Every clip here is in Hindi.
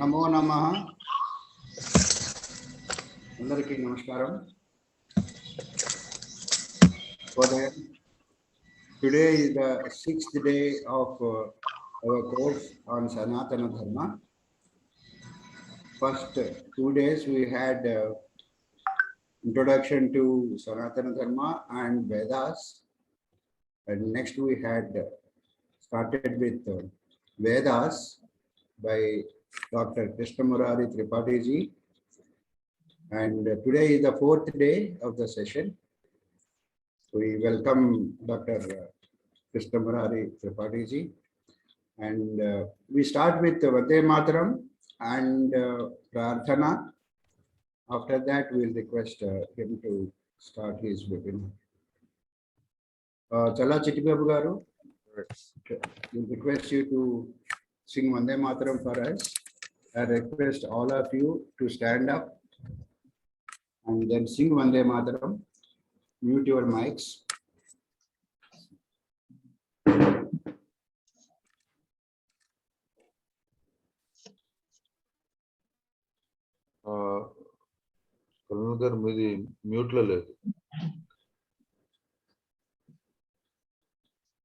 नमो नमः अंदरिकी नमस्कारम Today is the 6th day of our course on Sanatana Dharma. First 2 days we had introduction to Sanatana Dharma and Vedas, and next we had started with Vedas by Dr. Krishna Murari Tripathi ji, and today is the 4th day of the session. We welcome Dr. Krishna Murari Tripathi ji, and we start with Vande Mataram and Prarthana. After that, we will request him to start his webinar. Chala Chittibabu garu, we request you to sing Vande Mataram for us. I request all of you to stand up and then sing Vande Mataram. Mute your mics. కల్నగర్ మీది మ్యూట్ లో లేదు.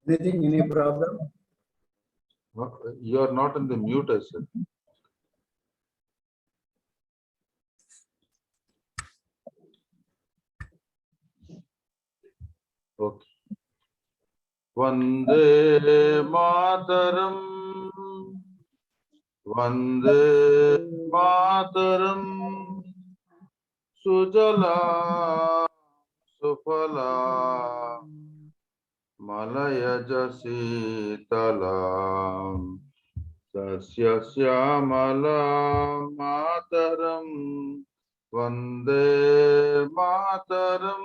Anything, any problem? You are not in the mute, I said. Okay. Vande Mataram, Vande Mataram, Sujala Sufala Malayaj Sitalam Sasya Syamala Mataram Vande Mataram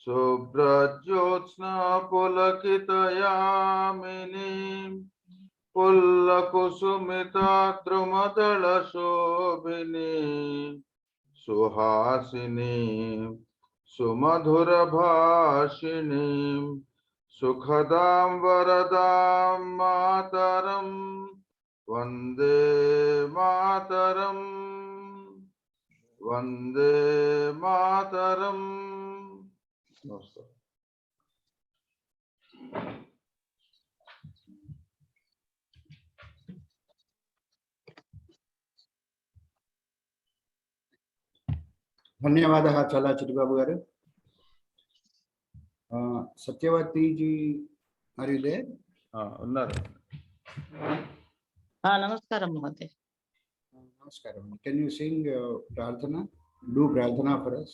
Subhrajyotsna Pulakitayamini Pullakusumita Drumadala Shobhini Suhasini Sumadhura Bhashini Sukhadam Varadam Mataram Vande Mataram Vande Mataram. Namaskar. धन्यवादः चला चिट्टिबाबु गारू. Satyavati ji, are you there? ఉన్నారు. Namaskaram Mahoday. Namaskaram. Can you sing Prarthana? Do Prarthana for us.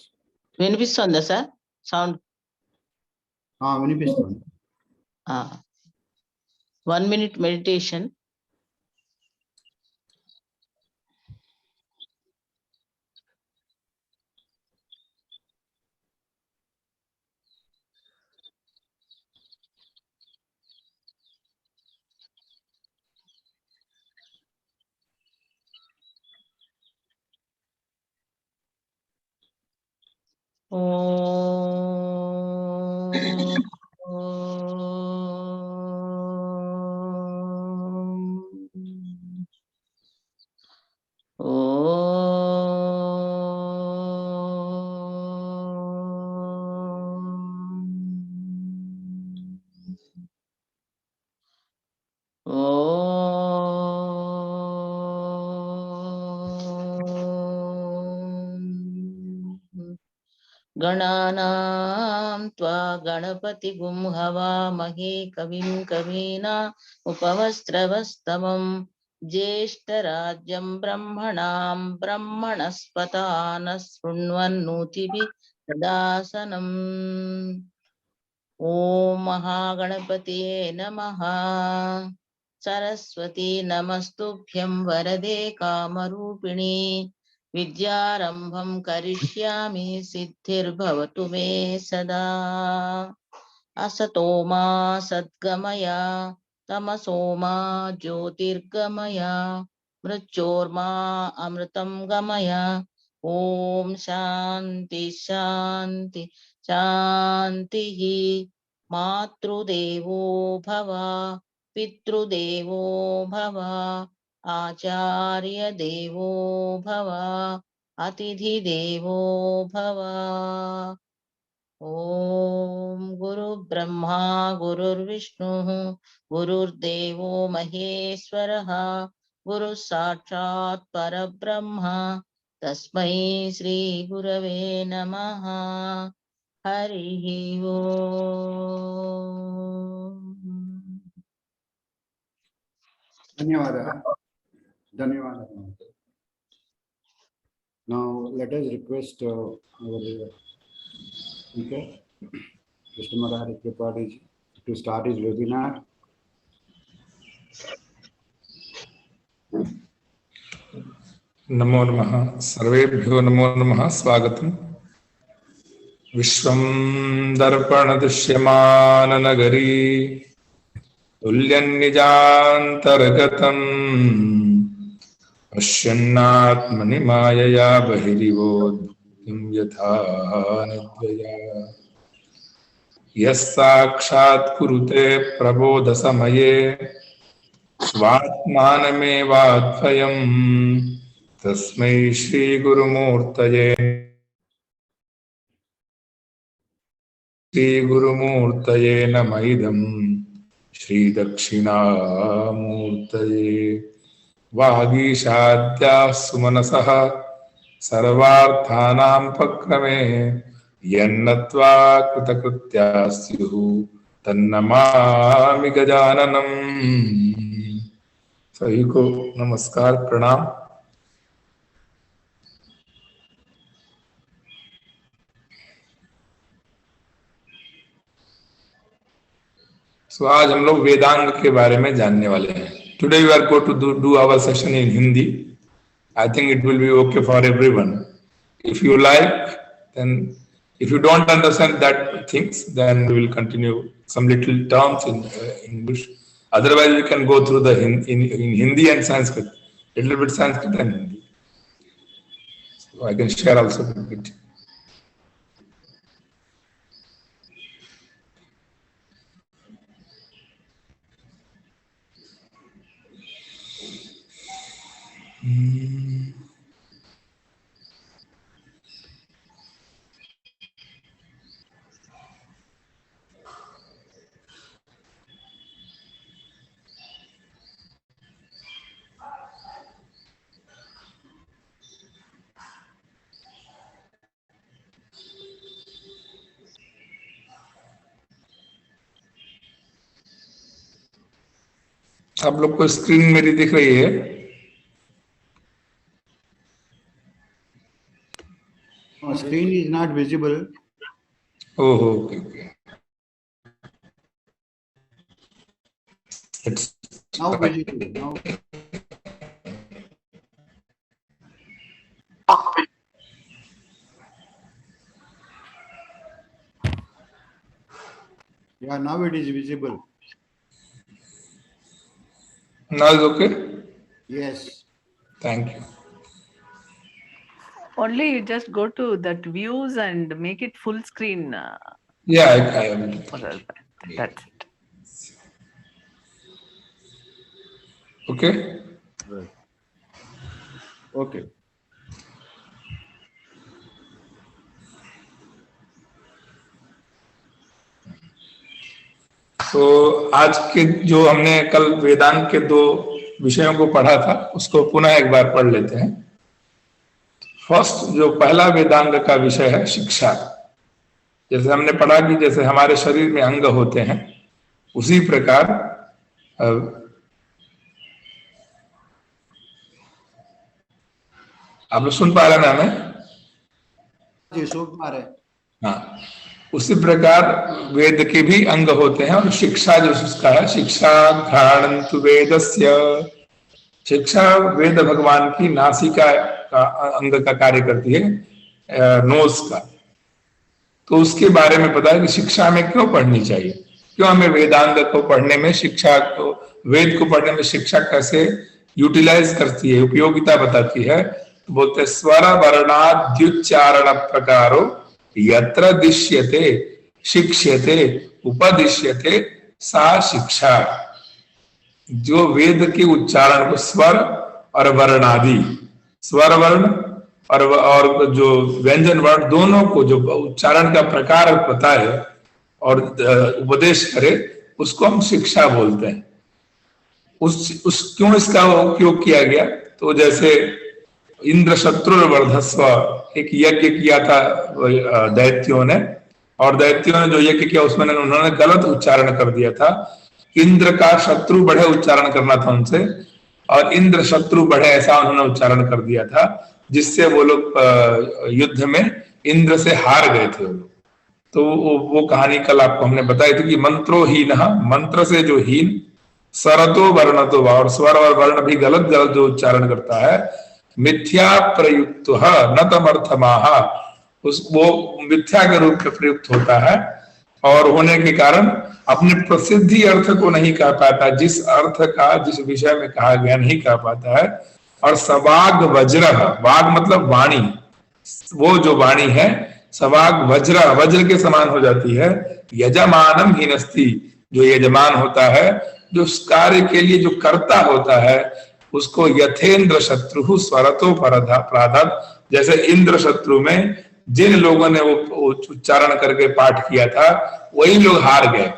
వినిపిస్తుందా సార్ సౌండ్? వినిపిస్తుంది. 1 minute meditation. गणानां त्वा गणपतिगुं हवामहे कविं कवीना उपवस्त्रवस्तमं ज्येष्ठराज्यं ब्रह्मणां ब्रह्मणस्पतानः शृण्वन्नोतिभिः सदासनम्. ॐ महागणपतये नमः. सरस्वती नमस्तुभ्यं वरदे कामरूपिणी. विद्यारंभं करिष्यामि सिद्धिर्भवतु मे सदा. असतो मा सद्गमय तमसो मा ज्योतिर्गमय मृत्योर्मा अमृतं गमय. ओम शांति शांति शांतिः. मातृदेवो भव पितृदेवो भव आचार्य देवो भव अतिथि देवो भव। ओम गुरु ब्रह्मा गुरुर्विष्णुः गुरुर्देवो महेश्वरः गुरु साक्षात् परब्रह्म तस्मै श्री गुरवे नमः। हरिः ओम। धन्यवादः धन्यवादः। Now let us request our speaker, Mr. Murari Tripathi, to start his webinar. नमो नमः सर्वेभ्यो नमो नमः स्वागतम्। विश्वं दर्पणदृश्यमाननगरी तुल्यन्निजान्तर्गतम् पश्यन्नात्मनि मायया बहिरिवोद्भूतिं यथा निद्रया यः साक्षात् कुरुते प्रबोधसमये स्वात्मानमेवाद्वयम् तस्मै श्री गुरुमूर्तये नम इदं श्री दक्षिणामूर्तये। वागीशाद्याः सुमनसः सर्वार्थानामुपक्रमे यन्नत्वा कृतकृत्याः स्युः तन्नमामि गजाननम्। सभी को नमस्कार प्रणाम। So, आज हम लोग वेदांग के बारे में जानने वाले हैं। Today we are going to do our session in Hindi. I think it will be okay for everyone. If you like, then if you don't understand that things, then we will continue some little terms in English. Otherwise, we can go through the in Hindi and Sanskrit, little bit Sanskrit and Hindi. So I can share also a bit. आप लोग को स्क्रीन मेरी दिख रही है? Screen is not visible. Oh, okay, okay. It's now visible. Now. Yeah, now it is visible. Now it's okay? Yes. Thank you. Only you just go to that views and make it full screen. Yeah, I will. That's it. Okay? Right. Okay. तो आज के जो हमने कल वेदांत के दो विषयों को पढ़ा था उसको पुनः एक बार पढ़ लेते हैं। फर्स्ट जो पहला वेदांग का विषय है शिक्षा। जैसे हमने पढ़ा कि जैसे हमारे शरीर में अंग होते हैं उसी प्रकार आप लोग सुन पा रहे हैं ना हमें? जी सुन पा रहे। हाँ, उसी प्रकार वेद के भी अंग होते हैं और शिक्षा जो उसका है शिक्षा घ्राणन्तु वेदस्य। शिक्षा वेद भगवान की नासिका का अंग का कार्य करती है, नोज का। तो उसके बारे में पता है कि शिक्षा में क्यों पढ़नी चाहिए, क्यों हमें वेदांग को पढ़ने में शिक्षा को, वेद को पढ़ने में शिक्षा कैसे यूटिलाइज करती है, उपयोगिता बताती है। तो बोलते स्वर वर्णाद्युच्चारण प्रकारो यत्र दिश्यते शिक्ष्यते उपदिश्यते सा शिक्षा। जो वेद के उच्चारण को स्वर और वर्ण आदि, स्वर वर्ण और जो व्यंजन वर्ण दोनों को जो उच्चारण का प्रकार बताए और उपदेश करे, उसको हम शिक्षा बोलते हैं। उस क्यों इसका उपयोग किया गया? तो जैसे इंद्र शत्रुर्वर्धस्व एक यज्ञ किया था दैत्यों ने, और दैत्यों ने जो यज्ञ किया उसमें उन्होंने गलत उच्चारण कर दिया था। इंद्र का शत्रु बढ़े उच्चारण करना था उनसे, और इंद्र शत्रु बढ़े ऐसा उन्होंने उच्चारण कर दिया था, जिससे वो लोग युद्ध में इंद्र से हार गए थे वो लोग। तो वो कहानी कल आपको हमने बताई थी कि मंत्रोहीन, मंत्र से जो हीन, स्वरतो वर्णतो, और स्वर और वर्ण भी गलत गलत जो उच्चारण करता है, मिथ्या प्रयुक्त न तमर्थमाह, वो मिथ्या के रूप में प्रयुक्त होता है, और होने के कारण अपने प्रसिद्धि अर्थ को नहीं कह पाता, जिस अर्थ का जिस विषय में कहा गया नहीं कह पाता है। और सवाग वज्र, वाग मतलब वाणी, वो जो वाणी है सवाग वज्र, वज्र के समान हो जाती है। यजमानम हीनस्ति, जो यजमान होता है, जो उस कार्य के लिए जो करता होता है, उसको यथेंद्र शत्रु स्वरतो प्राधात, जैसे इंद्र शत्रु में जिन लोगों ने वो उच्चारण करके पाठ किया था वही लोग हार गए,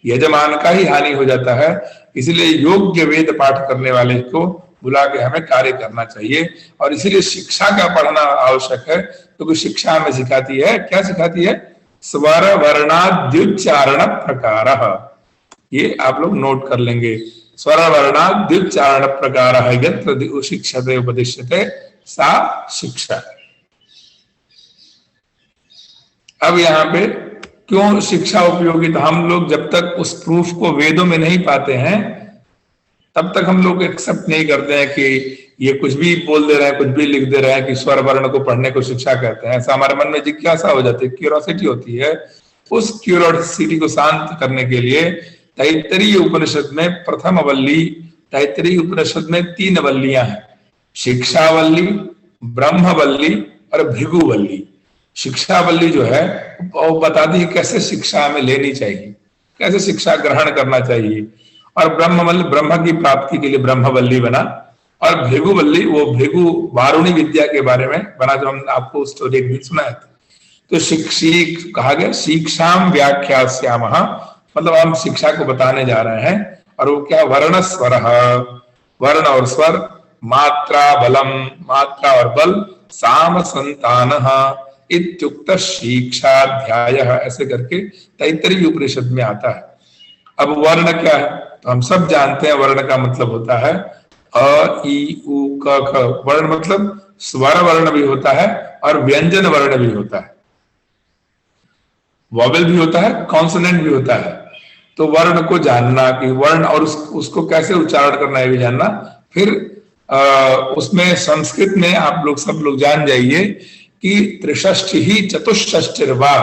यजमान का ही हानि हो जाता है। इसलिए योग्य वेद पाठ करने वाले को बुला के हमें कार्य करना चाहिए, और इसीलिए शिक्षा का पढ़ना आवश्यक है, क्योंकि शिक्षा हमें सिखाती है, क्या सिखाती है? स्वर वर्णाद्युच्चारण प्रकार, ये आप लोग नोट कर लेंगे। स्वर वर्णाद्युच्चारण प्रकार यत्र शिक्षते उपदिश्यते सा शिक्षा। अब यहाँ पे क्यों शिक्षा उपयोगी? तो हम लोग जब तक उस प्रूफ को वेदों में नहीं पाते हैं तब तक हम लोग एक्सेप्ट नहीं करते हैं कि ये कुछ भी बोल दे रहे हैं, कुछ भी लिख दे रहे हैं कि स्वर वर्ण को पढ़ने को शिक्षा कहते हैं। ऐसा हमारे मन में जिज्ञासा हो जाती है, क्यूरियोसिटी होती है। उस क्यूरियोसिटी को शांत करने के लिए तैत्तरीय उपनिषद में प्रथम वल्ली, तैत्तरीय उपनिषद में 3 वल्लियां हैं, शिक्षावल्ली, ब्रह्मवल्ली और भृगुवल्ली। शिक्षावल्ली जो है वो बताती है कैसे शिक्षा हमें लेनी चाहिए, कैसे शिक्षा ग्रहण करना चाहिए। और ब्रह्मवल्ली ब्रह्म की प्राप्ति के लिए ब्रह्मवल्ली बना, और भृगुवल्ली वो भृगु वारुणी विद्या के बारे में बना, जो हम आपको स्टोरी एक दिन सुनाया था। तो शिक्षिक कहा गया शिक्षाम व्याख्यास्यामः, मतलब हम शिक्षा को बताने जा रहे हैं। और वो क्या? वर्ण स्वर, वर्ण और स्वर, मात्रा बलम, मात्रा और बल, साम संतान इत्युक्त शिक्षाध्याय, ऐसे करके तैत्तरीय उपनिषद में आता है। अब वर्ण क्या है? तो हम सब जानते हैं वर्ण का मतलब होता है अ ई उ क ख। वर्ण मतलब स्वर वर्ण भी होता है और व्यंजन वर्ण भी होता है, वॉवेल भी होता है, कॉन्सोनेंट भी होता है। तो वर्ण को जानना कि वर्ण और उसको कैसे उच्चारण करना है भी जानना। फिर उसमें संस्कृत में आप लोग सब लोग जान जाइए कि त्रिषष्टि ही चतुष्षष्टिर्वा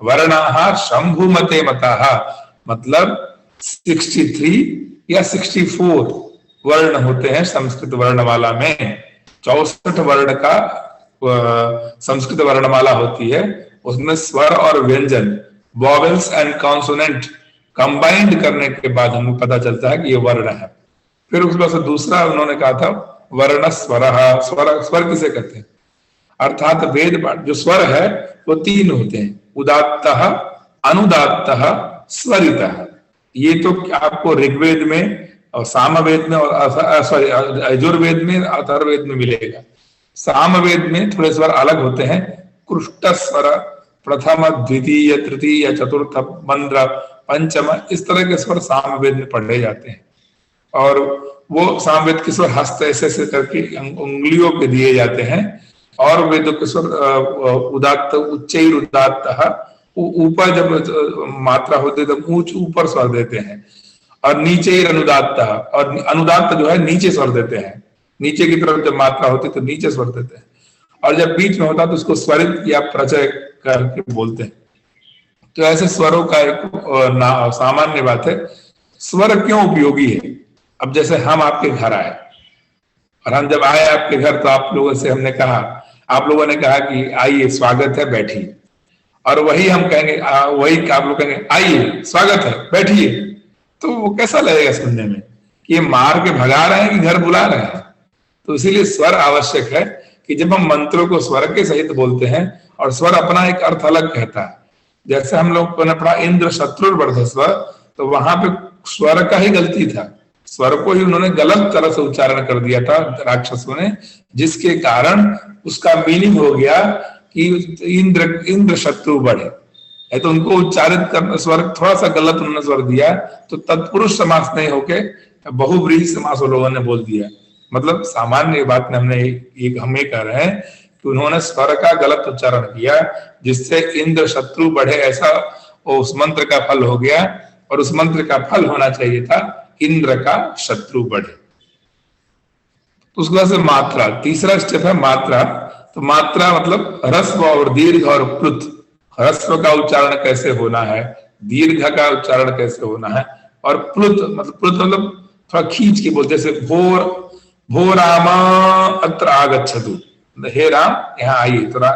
वर्णाः शंभुमते मताः, मतलब 63 या 64 वर्ण होते हैं संस्कृत वर्णमाला में। 64 वर्ण का संस्कृत वर्णमाला होती है, उसमें स्वर और व्यंजन, वॉवेल्स एंड कॉन्सोनेंट कंबाइंड करने के बाद हमें पता चलता है कि ये वर्ण है। फिर उसके बाद दूसरा उन्होंने कहा था वर्ण स्वर, स्वर किसे कहते हैं? अर्थात वेद जो स्वर है वो 3 होते हैं, उदात्तः, अनुदात्तः, स्वरितः। ये तो आपको ऋग्वेद में और सामवेद में और सॉरी यजुर्वेद में, अथर्ववेद में मिलेगा। सामवेद में थोड़े स्वर अलग होते हैं, कृष्ट स्वर, प्रथम, द्वितीय, तृतीय, चतुर्थ, मंद्र, पंचम, इस तरह के स्वर सामवेद में पढ़े जाते हैं। और वो सामवेद के स्वर हस्त ऐसे करके उंगलियों पे दिए जाते हैं। और वेदों के स्वर उदात्त, उच्चैर उदात्त, ऊपर जब मात्रा होती है तब ऊंच ऊपर स्वर देते हैं, और नीचे अनुदात्त, और अनुदात्त जो है नीचे स्वर देते हैं। नीचे की तरफ जब मात्रा होती है तो नीचे स्वर देते हैं, और जब बीच में होता है तो उसको स्वरित या प्रचय करके बोलते हैं। तो ऐसे स्वरों का एक सामान्य बात है। स्वर क्यों उपयोगी है? अब जैसे हम आपके घर आए, और हम जब आए आपके घर तो आप लोगों से हमने कहा, आप लोगों ने कहा कि आइए स्वागत है बैठिए, और वही हम कहेंगे, वही आप लोग कहेंगे आइए स्वागत है बैठिए, तो वो कैसा लगेगा सुनने में? कि ये मार के भगा रहे हैं कि घर बुला रहे हैं। तो इसीलिए स्वर आवश्यक है कि जब हम मंत्रों को स्वर के सहित बोलते हैं, और स्वर अपना एक अर्थ अलग कहता है। जैसे हम लोग ने पढ़ा इंद्र शत्रुर्वर्ध स्वर, तो वहां पे स्वर का ही गलती था, स्वर को ही उन्होंने गलत तरह से उच्चारण कर दिया था राक्षसों ने, जिसके कारण उसका मीनिंग हो गया कि इंद्र शत्रु बढ़े है। तो उनको उच्चारित करना स्वर थोड़ा सा गलत उन्होंने स्वर दिया, तो तत्पुरुष समास नहीं होके बहुव्रीहि समास लोगों ने बोल दिया। मतलब सामान्य बात में हम ये कह रहे हैं कि उन्होंने स्वर का गलत उच्चारण किया, जिससे इंद्र शत्रु बढ़े ऐसा उस मंत्र का फल हो गया, और उस मंत्र का फल होना चाहिए था इंद्र का शत्रु बढ़े। उसके बाद से मात्रा, तीसरा स्टेप है मात्रा। तो मात्रा मतलब ह्रस्व और दीर्घ और प्लुत। ह्रस्व का उच्चारण कैसे होना है, दीर्घ का उच्चारण कैसे होना है, और प्लुत मतलब थोड़ा खींच के बोलते, जैसे भो रामा अत्र आगच्छतु, हे राम यहाँ आइए। थोड़ा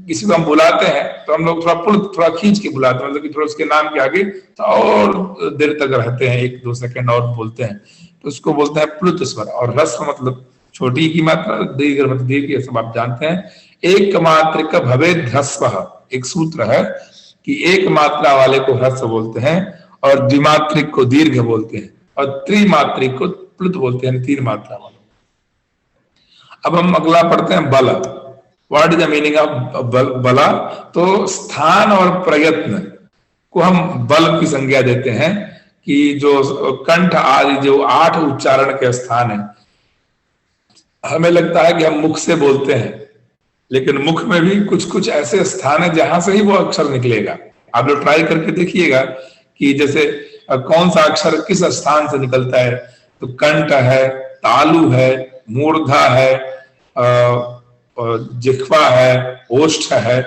किसी को हम बुलाते हैं तो हम लोग थोड़ा प्लुत, थोड़ा खींच के बुलाते हैं, मतलब कि थोड़ा उसके नाम के आगे तो और देर तक रहते हैं, 1-2 सेकंड और बोलते हैं, तो उसको बोलते हैं प्लुत स्वर। और ह्रस्व मतलब छोटी की मात्रा, दीर्घ मतलब दीर्घ, ये सब आप जानते हैं। एक मात्रिक भवेद ह्रस्व, एक सूत्र है कि एक मात्रा वाले को ह्रस्व बोलते हैं, और द्विमात्रिक को दीर्घ बोलते हैं, और त्रिमात्रिक को प्लुत बोलते हैं, 3 मात्रा वाले। अब हम अगला पढ़ते हैं बल। What is the meaning of बला? तो स्थान और प्रयत्न को हम बल की संज्ञा देते हैं, कि जो कंठ आदि जो 8 उच्चारण के स्थान है, हमें लगता है कि हम मुख से बोलते हैं, लेकिन मुख में भी कुछ कुछ ऐसे स्थान है जहां से ही वो अक्षर निकलेगा। आप लोग ट्राई करके देखिएगा कि जैसे कौन सा अक्षर किस स्थान से निकलता है। तो कंठ है, तालु है, मूर्धा है, जिह्वा है, ओष्ठ है।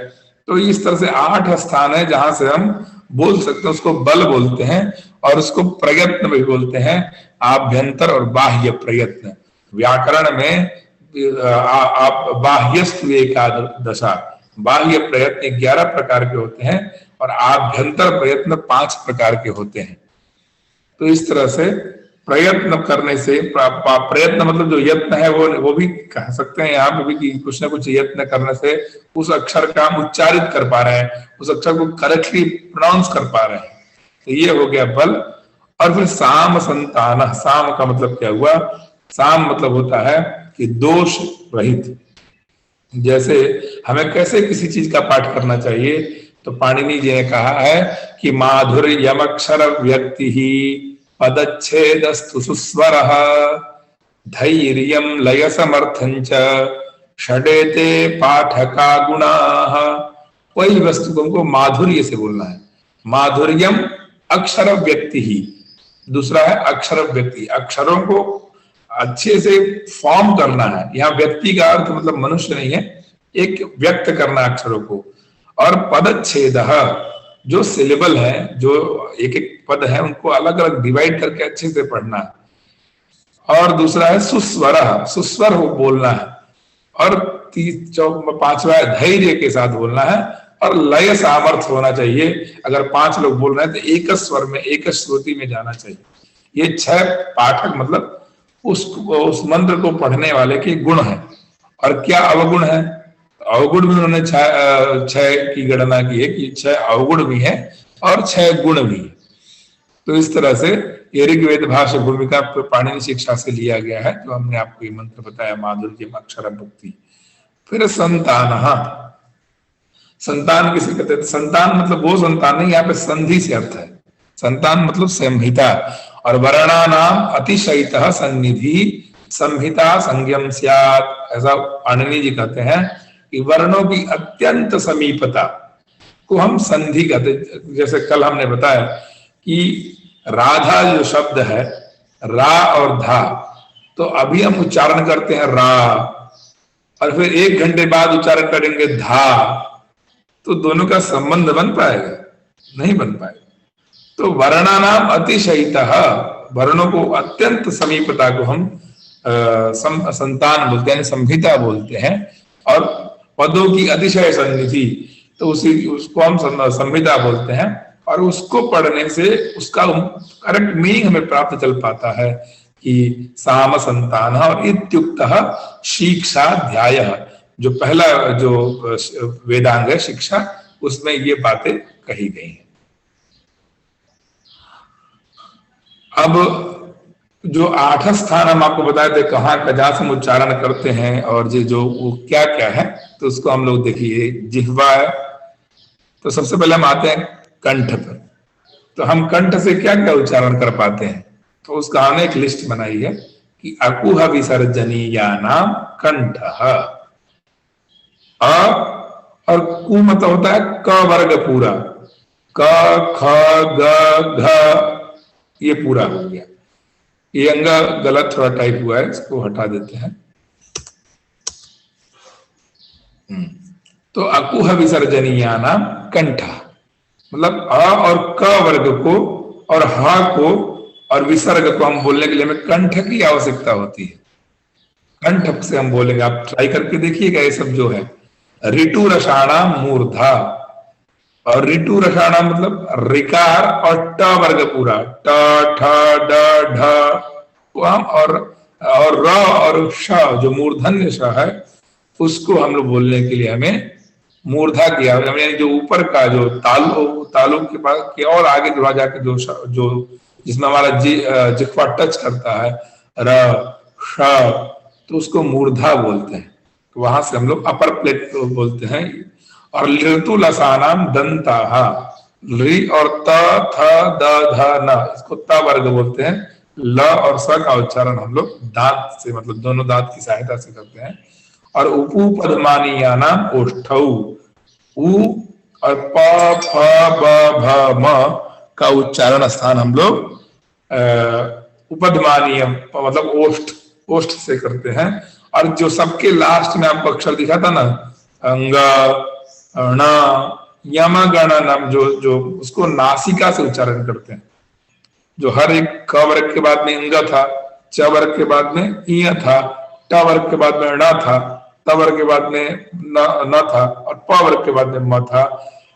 तो इस तरह से 8 स्थान है जहां से हम बोल सकते हैं, उसको बल बोलते हैं। और उसको प्रयत्न भी बोलते हैं, आभ्यंतर और बाह्य प्रयत्न। व्याकरण में आप बाह्यस्तु एकादशा, बाह्य प्रयत्न 11 प्रकार के होते हैं, और आभ्यंतर प्रयत्न 5 प्रकार के होते हैं। तो इस तरह से प्रयत्न करने से, प्रयत्न मतलब जो यत्न है वो भी कह सकते हैं यहाँ पे भी, कि कुछ ना कुछ यत्न करने से उस अक्षर का हम उच्चारित कर पा रहे हैं, उस अक्षर को करेक्टली प्रोनाउंस कर पा रहे हैं। तो ये हो गया बल। और फिर साम संतान। साम का मतलब क्या हुआ? साम मतलब होता है कि दोष रहित। जैसे हमें कैसे किसी चीज का पाठ करना चाहिए, तो पाणिनि जी ने कहा है कि माधुर्यम अक्षर व्यक्ति ही पदच्छेदस्तु सुस्वरः धैर्यं लय समर्थंच षडेते पाठका गुणाः। कोई वस्तु को हमको माधुर्य से बोलना है। माधुर्यम अक्षर व्यक्ति ही, दूसरा है अक्षर व्यक्ति, अक्षरों को अच्छे से फॉर्म करना है। यहाँ व्यक्ति का अर्थ मतलब मनुष्य नहीं है, एक व्यक्त करना अक्षरों को। और पदच्छेदः, जो सिलेबल है, जो एक एक पद है, उनको अलग अलग डिवाइड करके अच्छे से पढ़ना है। और दूसरा है सुस्वर, सुस्वर हो बोलना है। और 5वां धैर्य के साथ बोलना है। और लय सामर्थ्य होना चाहिए। अगर 5 लोग बोल रहे हैं तो एक स्वर में, एक श्रुति में जाना चाहिए। ये 6 पाठक मतलब उस मंत्र को पढ़ने वाले के गुण है। और क्या अवगुण है? अवगुण भी उन्होंने 6 की गणना की है कि 6 अवगुण भी है और 6 गुण भी है। तो इस तरह से ये ऋग्वेद भाषा भूमिका पाणिनि शिक्षा से लिया गया है, जो हमने आपको ये मंत्र बताया, माधुर्य अक्षर भक्ति। फिर संतान। संतान किसे कहते हैं? संतान मतलब वो संतान नहीं, यहाँ पे संधि से अर्थ है। संतान मतलब संहिता। और वर्णानाम अतिशयितः सन्निधि संहिता संज्ञम स्यात्, ऐसा पाणिनि जी कहते हैं कि वर्णों की अत्यंत समीपता को हम संधि कहते हैं। जैसे कल हमने बताया कि राधा जो शब्द है, रा और धा, तो अभी हम उच्चारण करते हैं रा, और फिर 1 घंटे बाद उच्चारण करेंगे धा, तो दोनों का संबंध बन पाएगा? नहीं बन पाएगा। तो वर्णानाम अतिशयितः, वर्णों को अत्यंत समीपता को हम संतान बोलते हैं, संहिता बोलते हैं। और पदों की अतिशय सन्निधि, तो उसको हम संहिता बोलते हैं। और उसको पढ़ने से उसका करेक्ट मीनिंग हमें प्राप्त चल पाता है। कि साम संतान और इत्युक्तः शिक्षाध्याय, जो पहला जो वेदांग है शिक्षा, उसमें ये बातें कही गई हैं। अब जो 8 स्थान हम आपको बताए थे कहाँ जहाँ से हम उच्चारण करते हैं और जो वो क्या क्या है, तो उसको हम लोग देखिए। जिह्वा है, तो सबसे पहले हम आते हैं कंठ पर। तो हम कंठ से क्या क्या उच्चारण कर पाते हैं, तो उसका हमने एक लिस्ट बनाई है कि अकुह विसर्जनीयानाम कंठः। अ और कु मतलब होता है क वर्ग पूरा, क ख ग घ, ये पूरा हो गया। ये अंग गलत थोड़ा टाइप हुआ है, इसको हटा देते हैं। तो अकुह विसर्जनीयानाम कंठ, मतलब अ और क वर्ग को और ह को और विसर्ग को हम बोलने के लिए हमें कंठ की आवश्यकता होती है। कंठ से हम बोलेंगे, आप ट्राई करके देखिएगा। ये सब जो है ऋतु रसाणा मूर्धा, और ऋतु रसाणा मतलब रिकार और ट वर्ग पूरा, ट ठ ड ढ और र और श जो मूर्धन्य श है, उसको हम लोग बोलने के लिए हमें मूर्धा किया, यानी जो ऊपर का जो तालु के पास के और आगे जुड़ा जाके जो जिसमें हमारा जिह्वा टच करता है, र श, तो उसको मूर्धा बोलते हैं। तो वहां से हम लोग अपर प्लेट बोलते हैं। और ऋतु लसानाम दंताः, रि और त थ द ध न, इसको त वर्ग बोलते हैं। ल और स का उच्चारण हम लोग दांत से, मतलब दोनों दांत की सहायता से करते हैं। और उपू पद्मानीयानाम ओष्ठौ, उ और प फ ब भ म का उच्चारण स्थान हम लोग उपद्मानीयम मतलब ओष्ठ से करते हैं। और जो सबके लास्ट में आपको अक्षर दिखा था ना, अंग ण यम गण नम, जो उसको नासिका से उच्चारण करते हैं। जो हर एक क वर्ग के बाद में इंग था, च वर्ग के बाद में इ था, ट वर्ग के बाद में ण था, त वर्ग के बाद में न था, और प वर्ग के बाद में म था।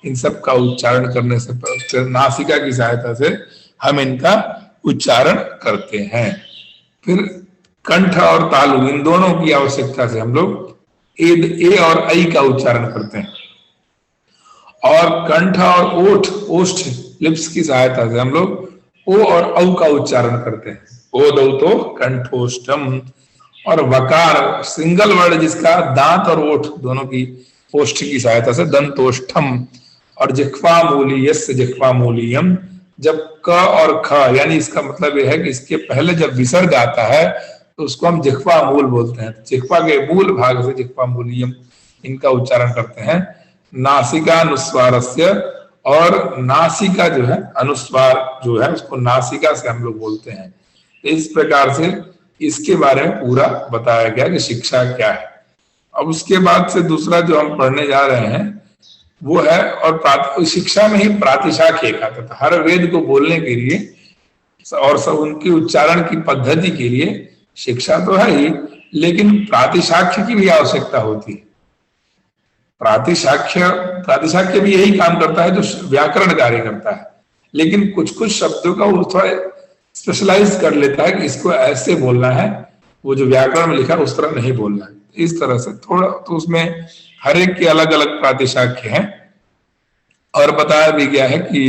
इन सब का उच्चारण करने से नासिका की सहायता से हम इनका उच्चारण करते हैं। फिर कंठ और तालु, इन दोनों की आवश्यकता से हम लोग ए और ऐ का उच्चारण करते हैं। और कंठ और ओष्ठ लिप्स की सहायता से हम लोग ओ और औ का उच्चारण करते हैं। ओ दौ तो कंठोष्ठम। और वकार सिंगल वर्ड जिसका दांत और ओठ दोनों की ओष्ठ की सहायता से दंतोष्ठम। और जिह्वा मूली यस्य जिह्वा मूलियम, जब क और ख, यानी इसका मतलब यह है कि इसके पहले जब विसर्ग आता है तो उसको हम जिह्वा मूल बोलते हैं। जिह्वा के मूल भाग से जिह्वा मूलियम, इनका उच्चारण करते हैं। नासिका अनुस्वारस्य, और नासिका जो है अनुस्वार जो है उसको नासिका से हम लोग बोलते हैं। इस प्रकार से इसके बारे में पूरा बताया गया कि शिक्षा क्या है। अब उसके बाद से दूसरा जो हम पढ़ने जा रहे हैं वो है, और शिक्षा में ही प्रातिशाख्य एक आता था। हर वेद को बोलने के लिए और सब उनकी उच्चारण की पद्धति के लिए शिक्षा तो है ही, लेकिन प्रातिशाख्य की भी आवश्यकता होती है। प्रातिशाख्य भी यही काम करता है जो व्याकरण कार्य करता है, लेकिन कुछ कुछ शब्दों का वो थोड़ा स्पेशलाइज कर लेता है कि इसको ऐसे बोलना है, वो जो व्याकरण में लिखा है उस तरह नहीं बोलना है। इस तरह से थोड़ा तो उसमें हर एक के अलग अलग प्रातिशाख्य हैं। और बताया भी गया है कि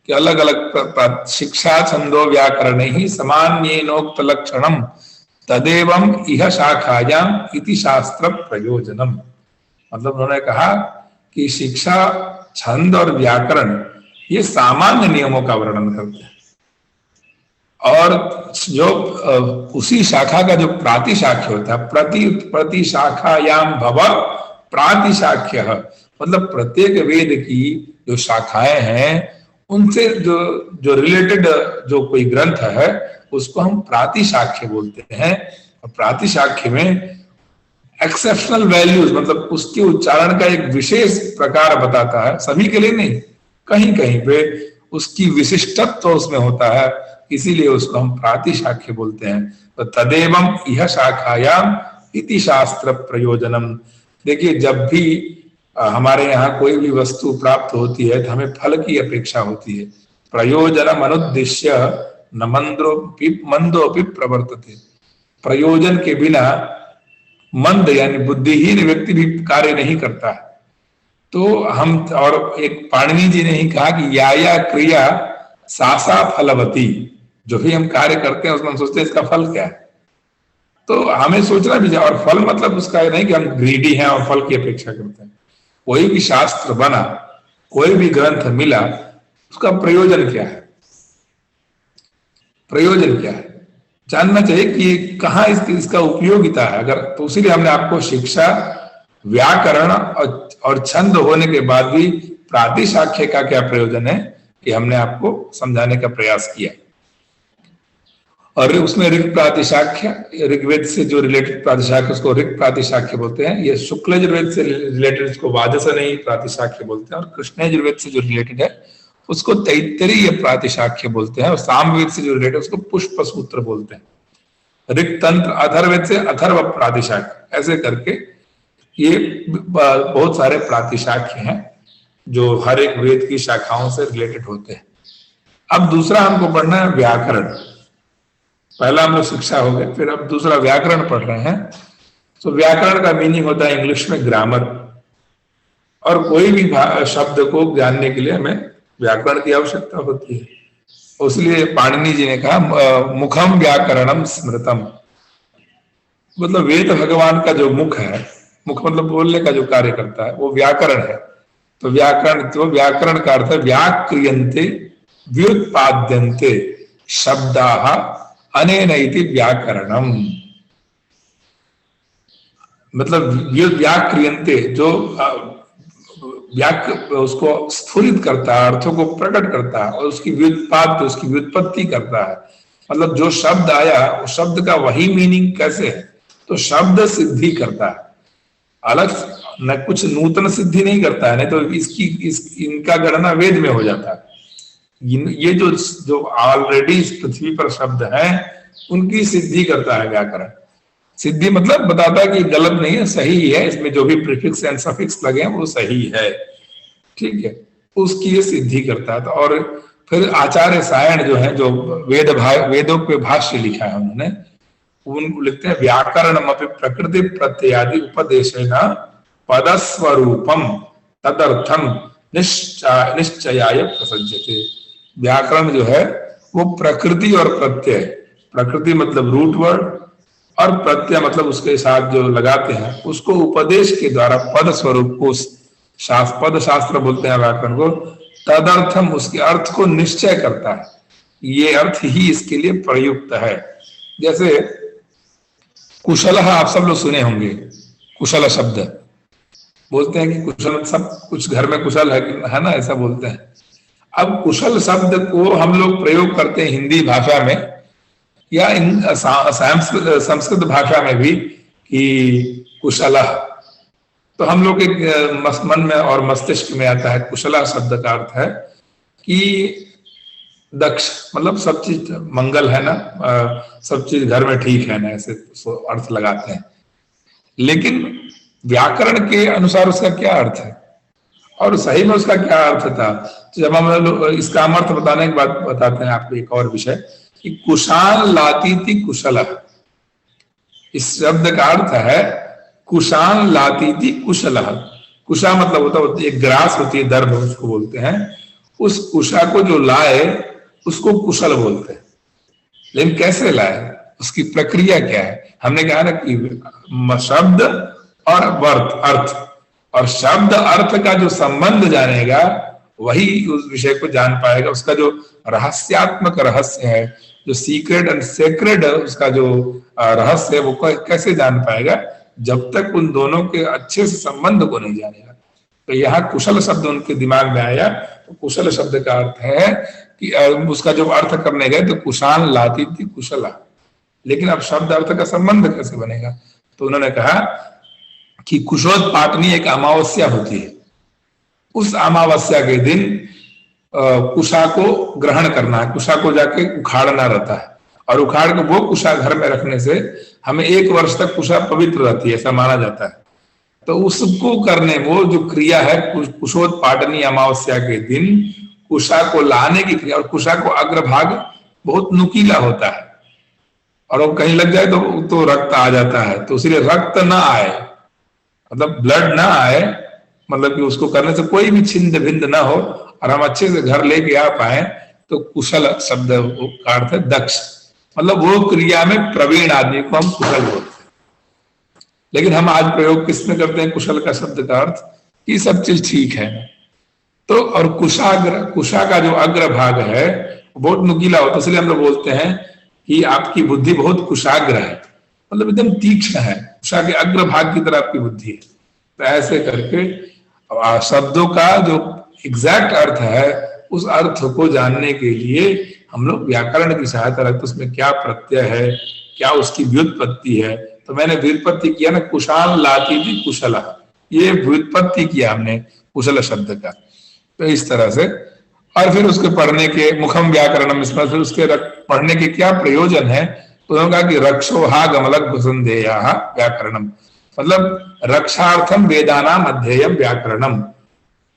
अलग अलग शिक्षा छंदो व्याकरण ही सामान्येनोक्त लक्षणम तदेवं इह शाखायाम इति शास्त्र प्रयोजनम। मतलब उन्होंने कहा कि शिक्षा, छंद और व्याकरण ये सामान्य नियमों का वर्णन करते हैं, और जो उसी शाखा का जो प्रातिशाख्य होता है, प्रति शाखायाम भव प्रातिशाख्य, मतलब प्रत्येक वेद की जो शाखाएं हैं उनसे जो रिलेटेड जो कोई ग्रंथ है उसको हम प्रातिशाख्य बोलते हैं। और प्रातिशाख्य में एक्सेप्शनल वैल्यूज, मतलब उसके उच्चारण का एक विशेष प्रकार बताता है, सभी के लिए नहीं, कहीं कहीं पे उसकी विशिष्टत्व तो उसमें होता है, इसीलिए उसको हम प्रातिशाख्य बोलते हैं। तो तदेवं इह शाखायाम इति शास्त्र प्रयोजनम। देखिए, जब भी हमारे यहाँ कोई भी वस्तु प्राप्त होती है तो हमें फल की अपेक्षा होती है। प्रयोजनम अनुद्दिश्य न मंदोपि प्रवर्तते। प्रयोजन के बिना मंद यानी बुद्धिहीन व्यक्ति भी कार्य नहीं करता है। तो हम, और एक पाणिनि जी ने ही कहा कि या क्रिया सा फलवती, जो भी हम कार्य करते हैं उसमें हम सोचते हैं इसका फल क्या है। तो हमें सोचना भी चाहिए। और फल मतलब उसका नहीं कि हम ग्रीडी हैं और फल की अपेक्षा करते हैं। कोई भी शास्त्र बना, कोई भी ग्रंथ मिला, उसका प्रयोजन क्या है, प्रयोजन क्या है, जानना चाहिए कि कहाँ इसका उपयोगिता है। अगर तो इसीलिए हमने आपको शिक्षा, व्याकरण और छंद होने के बाद भी प्रातिशाख्य का क्या प्रयोजन है, कि हमने आपको समझाने का प्रयास किया। और उसमें ऋग प्रातिशाख्य, ऋग्वेद से जो रिलेटेड प्रातिशाख्य उसको ऋग प्रातिशाख्य बोलते हैं। ये शुक्ल यजुर्वेद से रिलेटेड उसको वाजसनेयी प्रातिशाख्य बोलते हैं। और कृष्ण यजुर्वेद से जो रिलेटेड है उसको तैत्तरीय प्रातिशाख्य बोलते हैं। और सामवेद से जो रिलेटेड उसको पुष्प सूत्र बोलते हैं। ऋग तंत्र, अथर्ववेद से अथर्व प्रातिशाख्य, ऐसे करके ये बहुत सारे प्रातिशाख्य हैं जो हर एक वेद की शाखाओं से रिलेटेड होते हैं। अब दूसरा हमको पढ़ना है व्याकरण। पहला हम लोग शिक्षा हो गए, फिर अब दूसरा व्याकरण पढ़ रहे हैं। तो व्याकरण का मीनिंग होता है इंग्लिश में ग्रामर। और कोई भी शब्द को जानने के लिए हमें व्याकरण की आवश्यकता होती है। इसलिए पाणिनि जी ने कहा मुखम व्याकरणम स्मृतम, मतलब वेद भगवान का जो मुख है, मुख मतलब बोलने का जो कार्य करता है, वो व्याकरण है। तो व्याकरण का अर्थ है व्याक्रियन्ते व्युत्पाद्यन्ते शब्दाः अनेन इति व्याकरणम। मतलब व्याक्रियन्ते, जो उसको स्फुरित करता है, अर्थों को प्रकट करता है, और उसकी व्युत्पाद्य, उसकी व्युत्पत्ति करता है। मतलब जो शब्द आया उस शब्द का वही मीनिंग कैसे है, तो शब्द सिद्धि करता है, अलग न कुछ नूतन सिद्धि नहीं करता है। नहीं तो इनका गणना वेद में हो जाता है। ये जो ऑलरेडी इस पृथ्वी पर शब्द हैं उनकी सिद्धि करता है व्याकरण। सिद्धि मतलब बताता है कि गलत नहीं है, सही है, इसमें जो भी प्रीफिक्स एंड सफिक्स लगे हैं वो सही है, ठीक है, उसकी ये सिद्धि करता है। तो और फिर आचार्य सायण जो है, जो वेदों पे भाष्य लिखा है उन्होंने, उन लिखते हैं व्याकरणम अपि प्रकृति प्रत्ययादि उपदेशेन पदस्वरूपम तदर्थम निश्चयाय प्रसज्यते। व्याकरण जो है वो प्रकृति और प्रत्यय, प्रकृति मतलब रूट वर्ड और प्रत्यय मतलब उसके साथ जो लगाते हैं उसको उपदेश के द्वारा पद स्वरूप को पद शास्त्र बोलते हैं व्याकरण को, तदर्थम उसके अर्थ को निश्चय करता है। ये अर्थ ही इसके लिए प्रयुक्त है। जैसे कुशल, आप सब लोग सुने होंगे, कुशल शब्द बोलते हैं कि कुशल, सब कुछ घर में कुशल है ना, ऐसा बोलते हैं। अब कुशल शब्द को हम लोग प्रयोग करते हैं हिंदी भाषा में या संस्कृत भाषा में भी कि कुशल, तो हम लोग के मन में और मस्तिष्क में आता है कुशला शब्द का अर्थ है कि दक्ष, मतलब सब चीज मंगल है ना, सब चीज घर में ठीक है ना, ऐसे अर्थ लगाते हैं। लेकिन व्याकरण के अनुसार उसका क्या अर्थ है और सही में उसका क्या अर्थ था, तो जब हम लोग इसका अर्थ बताने के बाद बताते हैं आपको एक और विषय कि कुशाल लातीति कुशल। इस शब्द का अर्थ है कुशाल लातीति कुशल। कुशा मतलब होता है एक ग्रास होती है, दर्भ उसको बोलते हैं, उस कुशा को जो लाए उसको कुशल बोलते हैं। लेकिन कैसे लाए, उसकी प्रक्रिया क्या है। हमने कहा ना कि शब्द और अर्थ, और शब्द अर्थ का जो संबंध जानेगा वही उस विषय को जान पाएगा। उसका जो रहस्यात्मक रहस्य है, जो सीक्रेट एंड सेक्रेट उसका जो रहस्य है, वो कैसे जान पाएगा जब तक उन दोनों के अच्छे से संबंध को नहीं जानेगा। तो यहाँ कुशल शब्द उनके दिमाग में आया, तो कुशल शब्द का अर्थ है कि उसका जो अर्थ करने गए तो कुशाल लाती थी कुशला, लेकिन अब शब्द अर्थ का संबंध कैसे बनेगा। तो उन्होंने कहा कि कुशोत्पाटनी एक अमावस्या होती है, उस अमावस्या के दिन कुशा को ग्रहण करना है, कुशा को जाके उखाड़ना रहता है, और उखाड़ के वो कुशा घर में रखने से हमें 1 वर्ष तक कुशा पवित्र रहती है, ऐसा माना जाता है। तो उसको करने, वो जो क्रिया है कुशोत्पाटनी अमावस्या के दिन कुशा को लाने की क्रिया, और कुशा को अग्रभाग बहुत नुकीला होता है और वो कहीं लग जाए तो रक्त आ जाता है। तो इसलिए रक्त ना आए, मतलब ब्लड ना आए, मतलब कि उसको करने से कोई भी छिंद भिंद ना हो और हम अच्छे से घर लेके आ पाए, तो कुशल शब्द का अर्थ है दक्ष, मतलब वो क्रिया में प्रवीण आदमी को हम कुशल बोलते हैं। लेकिन हम आज प्रयोग किसमें करते हैं कुशल का शब्द का अर्थ, ये सब चीज ठीक है। तो और कुशा का जो अग्र भाग है बहुत नुकीला होता है, इसलिए हम लोग बोलते हैं कि आपकी बुद्धि बहुत कुशाग्र है, मतलब एकदम तीक्ष्ण है, कुशा के अग्र भाग की तरह आपकी बुद्धि है। तो ऐसे करके शब्दों का जो एग्जैक्ट अर्थ है उस अर्थ को जानने के लिए हम लोग व्याकरण की सहायता रखते, उसमें क्या प्रत्यय है, क्या उसकी व्युत्पत्ति है। तो मैंने व्युत्पत्ति किया ना, कुशाल लाती थी कुशला, ये व्युत्पत्ति किया हमने कुशल शब्द का। तो इस तरह से और फिर उसके पढ़ने के मुखम व्याकरणम, इसमें फिर उसके पढ़ने के क्या प्रयोजन है, तो उन्होंने कहा कि रक्षोहा गमलक संदेया व्याकरणम, मतलब रक्षार्थम वेदानाम अध्ययम व्याकरणम,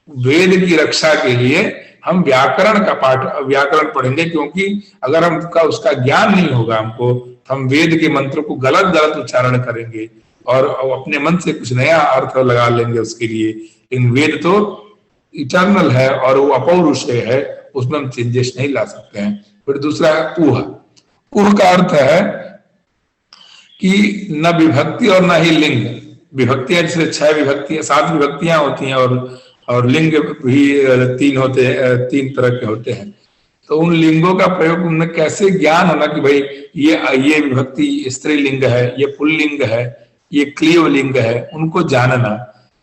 वेद की रक्षा के लिए हम व्याकरण का व्याकरण पढ़ेंगे, क्योंकि अगर हमका उसका ज्ञान नहीं होगा हमको, तो हम वेद के मंत्र को गलत गलत उच्चारण करेंगे और अपने मन से कुछ नया अर्थ लगा लेंगे उसके लिए। लेकिन वेद तो इटर्नल है और वो अपौरुषेय है, उसमें हम चेंजेस नहीं ला सकते हैं। फिर दूसरा है ऊह। ऊह का अर्थ है कि न विभक्ति और न ही लिंग। विभक्तियां जैसे 6 विभक्तियां 7 विभक्तियां होती हैं और लिंग भी 3 होते हैं, 3 तरह के होते हैं। तो उन लिंगों का प्रयोग उनमें कैसे ज्ञान होना कि भाई ये विभक्ति स्त्रीलिंग है, ये पुल्लिंग है, ये क्लीवलिंग है, उनको जानना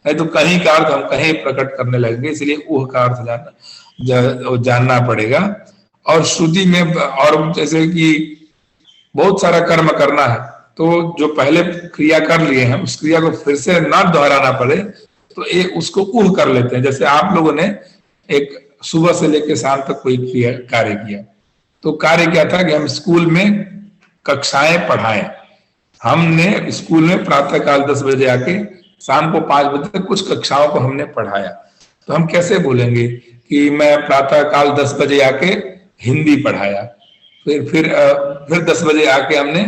है। तो कहीं का अर्थ हम कहीं प्रकट करने लगेंगे, इसलिए ऊह का अर्थ जानना पड़ेगा। और श्रुति में और जैसे कि बहुत सारा कर्म करना है, तो जो पहले क्रिया कर लिए हैं उस क्रिया को फिर से ना दोहराना पड़े, तो उसको ऊह कर लेते हैं। जैसे आप लोगों ने एक सुबह से लेकर शाम तक कोई कार्य किया, तो कार्य क्या था कि हम स्कूल में कक्षाएं पढ़ाएं। हमने स्कूल में प्रातःकाल 10 बजे आके शाम को 5 बजे तक कुछ कक्षाओं को हमने पढ़ाया। तो हम कैसे बोलेंगे कि मैं प्रातःकाल 10 बजे आके हिंदी पढ़ाया, फिर 10 बजे आके हमने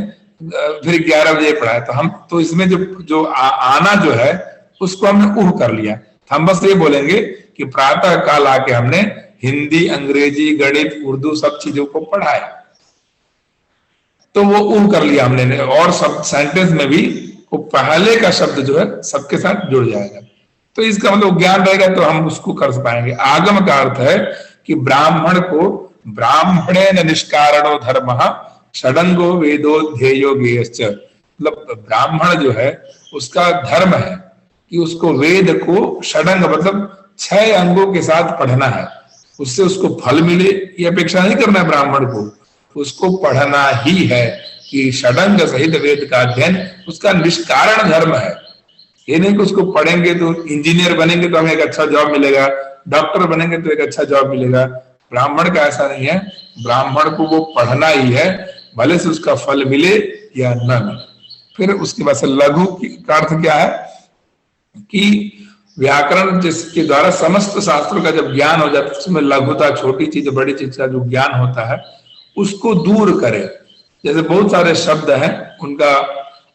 फिर 11 बजे पढ़ाया। तो इसमें जो आना जो है उसको हमने ऊह कर लिया। हम बस ये बोलेंगे कि प्रातः काल आके हमने हिंदी, अंग्रेजी, गणित, उर्दू सब चीजों को पढ़ाया, तो वो ऊह कर लिया हमने। और सब सेंटेंस में भी वो पहले का शब्द जो है सबके साथ जुड़ जाएगा, तो इसका मतलब ज्ञान रहेगा तो हम उसको कर पाएंगे। आगम का अर्थ है कि ब्राह्मण को ब्राह्मणेन निष्कारणो धर्मः षडंगो वेदो ध्येयो ज्ञेयश्च, मतलब ब्राह्मण जो है उसका धर्म है कि उसको वेद को षडंग मतलब 6 अंगों के साथ पढ़ना है, उससे उसको फल मिले ये अपेक्षा नहीं करना है ब्राह्मण को, उसको पढ़ना ही है कि षडंग सहित वेद का अध्ययन उसका निष्कारण धर्म है। ये नहीं कि उसको पढ़ेंगे तो इंजीनियर बनेंगे तो हमें एक अच्छा जॉब मिलेगा, डॉक्टर बनेंगे तो एक अच्छा जॉब मिलेगा। ब्राह्मण का ऐसा नहीं है, ब्राह्मण को वो पढ़ना ही है, भले से उसका फल मिले या न मिले। फिर उसके बाद से लघु का अर्थ क्या है कि व्याकरण जिसके द्वारा समस्त शास्त्रों का जब ज्ञान हो जाता है, उसमें लघुता, छोटी चीज बड़ी चीज का जो ज्ञान होता है उसको दूर करे। जैसे बहुत सारे शब्द हैं, उनका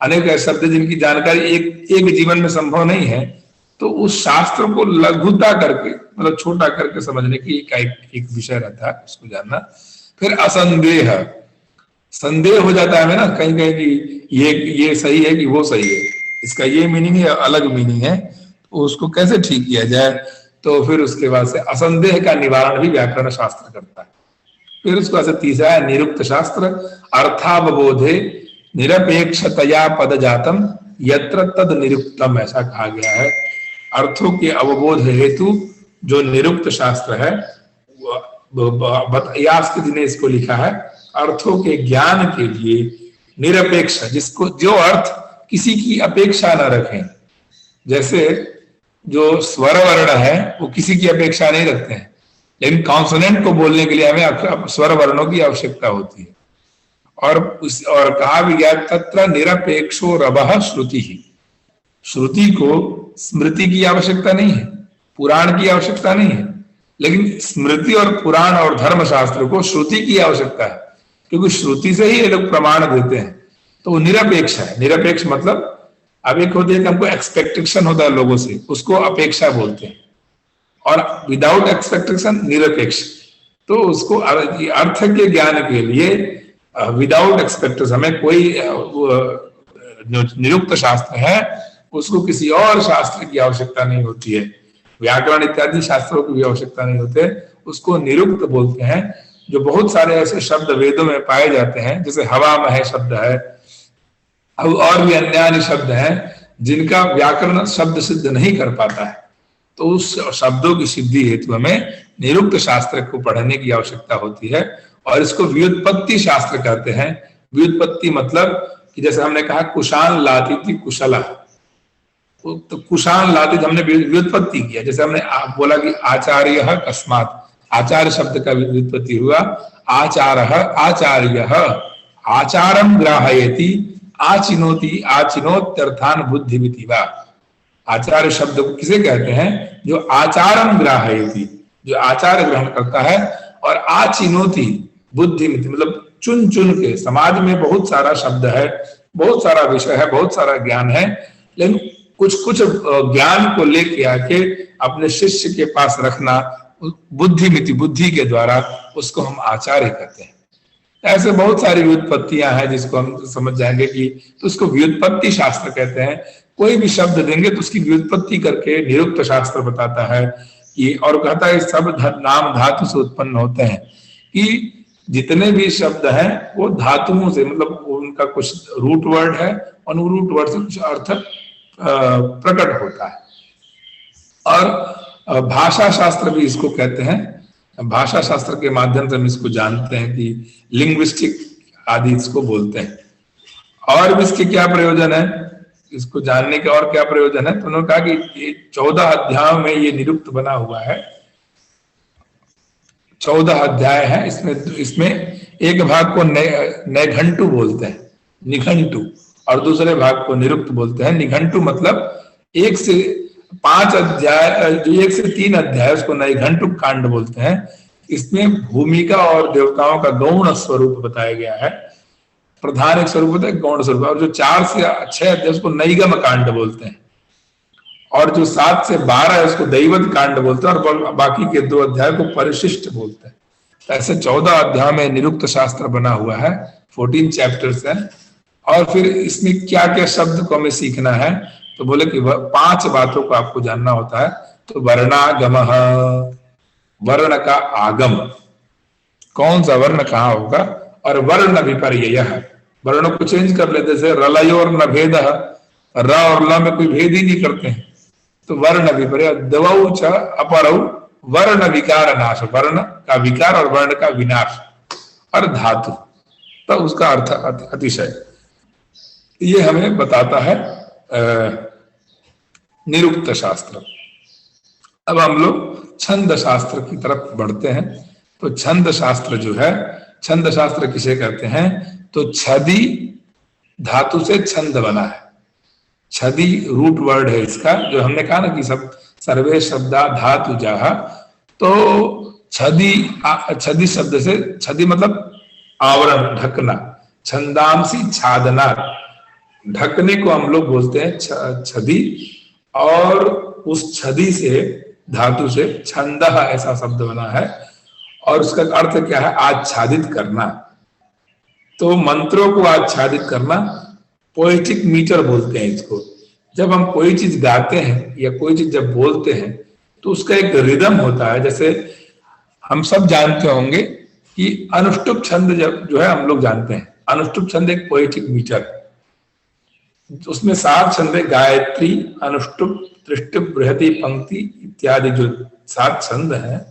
अनेक शब्द जिनकी जानकारी एक जीवन में संभव नहीं है, तो उस शास्त्र को लघुता करके मतलब छोटा करके समझने की एक विषय रहता है, उसको जानना। फिर असंदेह, संदेह हो जाता है हमें ना कहीं कहीं कि ये सही है कि वो सही है, इसका ये मीनिंग है अलग मीनिंग है, तो उसको कैसे ठीक किया जाए। तो फिर उसके बाद से असंदेह का निवारण भी व्याकरण शास्त्र करता है। फिर उसके बाद से तीसरा है निरुक्त शास्त्र, अर्थावबोधे निरपेक्षतया पद जातम यत्र तद निरुक्तम, ऐसा कहा गया है। अर्थों के अवबोध हेतु जो निरुक्त शास्त्र है, यास्क ने इसको लिखा है, अर्थों के ज्ञान के लिए निरपेक्ष, जिसको जो अर्थ किसी की अपेक्षा न रखें। जैसे जो स्वर वर्ण है वो किसी की अपेक्षा नहीं रखते हैं, लेकिन कॉन्सोनेंट को बोलने के लिए हमें स्वर वर्णों की आवश्यकता होती है। और कहा भी गया तत्र निरपेक्षो रवः श्रुति ही, श्रुति को स्मृति की आवश्यकता नहीं है, पुराण की आवश्यकता नहीं है, लेकिन स्मृति और पुराण और धर्मशास्त्र को श्रुति की आवश्यकता है। क्योंकि श्रुति से ही ये लोग प्रमाण देते हैं, तो वो निरपेक्ष है। निरपेक्ष मतलब अब एक होती है कि हमको एक्सपेक्टेशन होता है लोगों से, उसको अपेक्षा बोलते हैं, और विदाउट एक्सपेक्टेशन निरपेक्ष। तो उसको अर्थ के ज्ञान के लिए विदाउट एक्सपेक्टेशन, हमें कोई जो निरुक्त शास्त्र है उसको किसी और शास्त्र की आवश्यकता नहीं होती है, व्याकरण इत्यादि शास्त्रों की भी आवश्यकता नहीं होते, उसको निरुक्त बोलते हैं। जो बहुत सारे ऐसे शब्द वेदों में पाए जाते हैं, जैसे हवा मह शब्द है और भी अन्य शब्द हैं जिनका व्याकरण शब्द सिद्ध नहीं कर पाता है, तो उस शब्दों की सिद्धि हेतु हमें निरुक्त शास्त्र को पढ़ने की आवश्यकता होती है, और इसको व्युत्पत्ति शास्त्र कहते हैं। व्युत्पत्ति मतलब कि जैसे हमने कहा कुशान लातीति कुशला, तो कुशान लातीत हमने व्युत्पत्ति किया। जैसे हमने बोला कि आचार्य कस्मात्, आचार्य शब्द का व्युत्पत्ति हुआ आचारः आचार्यः, आचारम ग्राहयति आचिनोति आचिनोत्यर्थान बुद्धिमिति वा। आचार्य शब्द को किसे कहते हैं? जो आचारम ग्राहयति, जो आचार ग्रहण करता है, और आचिनोति बुद्धिमिति मतलब चुन चुन के। समाज में बहुत सारा शब्द है, बहुत सारा विषय है, बहुत सारा ज्ञान है, लेकिन कुछ कुछ ज्ञान को लेके आके अपने शिष्य के पास रखना, बुद्धिमिति बुद्धि के द्वारा उसको हम आचार्य कहते हैं। ऐसे बहुत सारी व्युत्पत्तियां हैं जिसको हम समझ जाएंगे कि, तो उसको व्युत्पत्ति शास्त्र कहते हैं। कोई भी शब्द देंगे तो उसकी व्युत्पत्ति करके निरुक्त शास्त्र बताता है कि, और कहता है सब नाम धातु से उत्पन्न होते हैं, कि जितने भी शब्द हैं वो धातुओं से, मतलब उनका कुछ रूट वर्ड है और रूट वर्ड से कुछ अर्थ प्रकट होता है। और भाषा शास्त्र भी इसको कहते हैं। भाषा शास्त्र के माध्यम से हम इसको जानते हैं कि लिंग्विस्टिक आदि इसको बोलते हैं। और भी इसके क्या प्रयोजन है, इसको जानने के और क्या प्रयोजन है, तो उन्होंने कहा कि ये 14 अध्यायों में ये निरुक्त बना हुआ है। 14 अध्याय है, इसमें एक भाग को नैघंटु बोलते हैं, निघंटु, और दूसरे भाग को निरुक्त बोलते हैं। निघंटु मतलब 1 से 5 अध्याय, जो 1 से 3 अध्याय उसको नैघंटु कांड बोलते हैं। इसमें भूमिका और देवताओं का गौण स्वरूप बताया गया है। प्रधान एक स्वरूप होता है, गौण स्वरूप, और जो 4 से 6 अध्याय उसको नैगम कांड बोलते हैं, और जो 7 से 12 है उसको दैवत कांड बोलते हैं, और बाकी के 2 अध्याय को परिशिष्ट बोलते हैं। ऐसे 14 अध्याय में निरुक्त शास्त्र बना हुआ है, 14 चैप्टर्स हैं। और फिर इसमें क्या क्या शब्द को हमें सीखना है, तो बोले कि 5 बातों को आपको जानना होता है। तो वर्णागमः, वर्ण का आगम, कौन सा वर्ण कहाँ होगा, और वर्ण विपर्ययः, वर्णों को चेंज कर लेते, जैसे रलयोर न भेदः, र और ल में कोई भेद ही नहीं करते हैं, तो वर्ण विपर्यय। द्वौ च अपरौ वर्ण विकार नाश, वर्ण का विकार और वर्ण का विनाश, और धातु, तो उसका अर्थ अतिशय, ये हमें बताता है निरुक्त शास्त्र। अब हम लोग छंद शास्त्र की तरफ बढ़ते हैं। तो छंद शास्त्र जो है, छंद शास्त्र किसे कहते हैं, तो छदी धातु से छंद बना है। छदी रूट वर्ड है इसका, जो हमने कहा ना कि सब सर्वे शब्दा धातु जाहा, तो छदी शब्द से, छदी मतलब आवरण, ढकना, छंदांसी छादना, ढकने को हम लोग बोलते हैं छदी, और उस छदी से, धातु से छंद ऐसा शब्द बना है, और उसका अर्थ क्या है, आच्छादित करना। तो मंत्रों को आच्छादित करना, पोएटिक मीटर बोलते हैं इसको। जब हम कोई चीज गाते हैं या कोई चीज जब बोलते हैं तो उसका एक रिदम होता है। जैसे हम सब जानते होंगे कि अनुष्टुप छंद जो है, हम लोग जानते हैं अनुष्टुप छंद एक पोएटिक मीटर, उसमें 7 छंद है, गायत्री, अनुष्टुप, त्रिष्टुप, बृहति, पंक्ति इत्यादि जो 7 छंद हैं,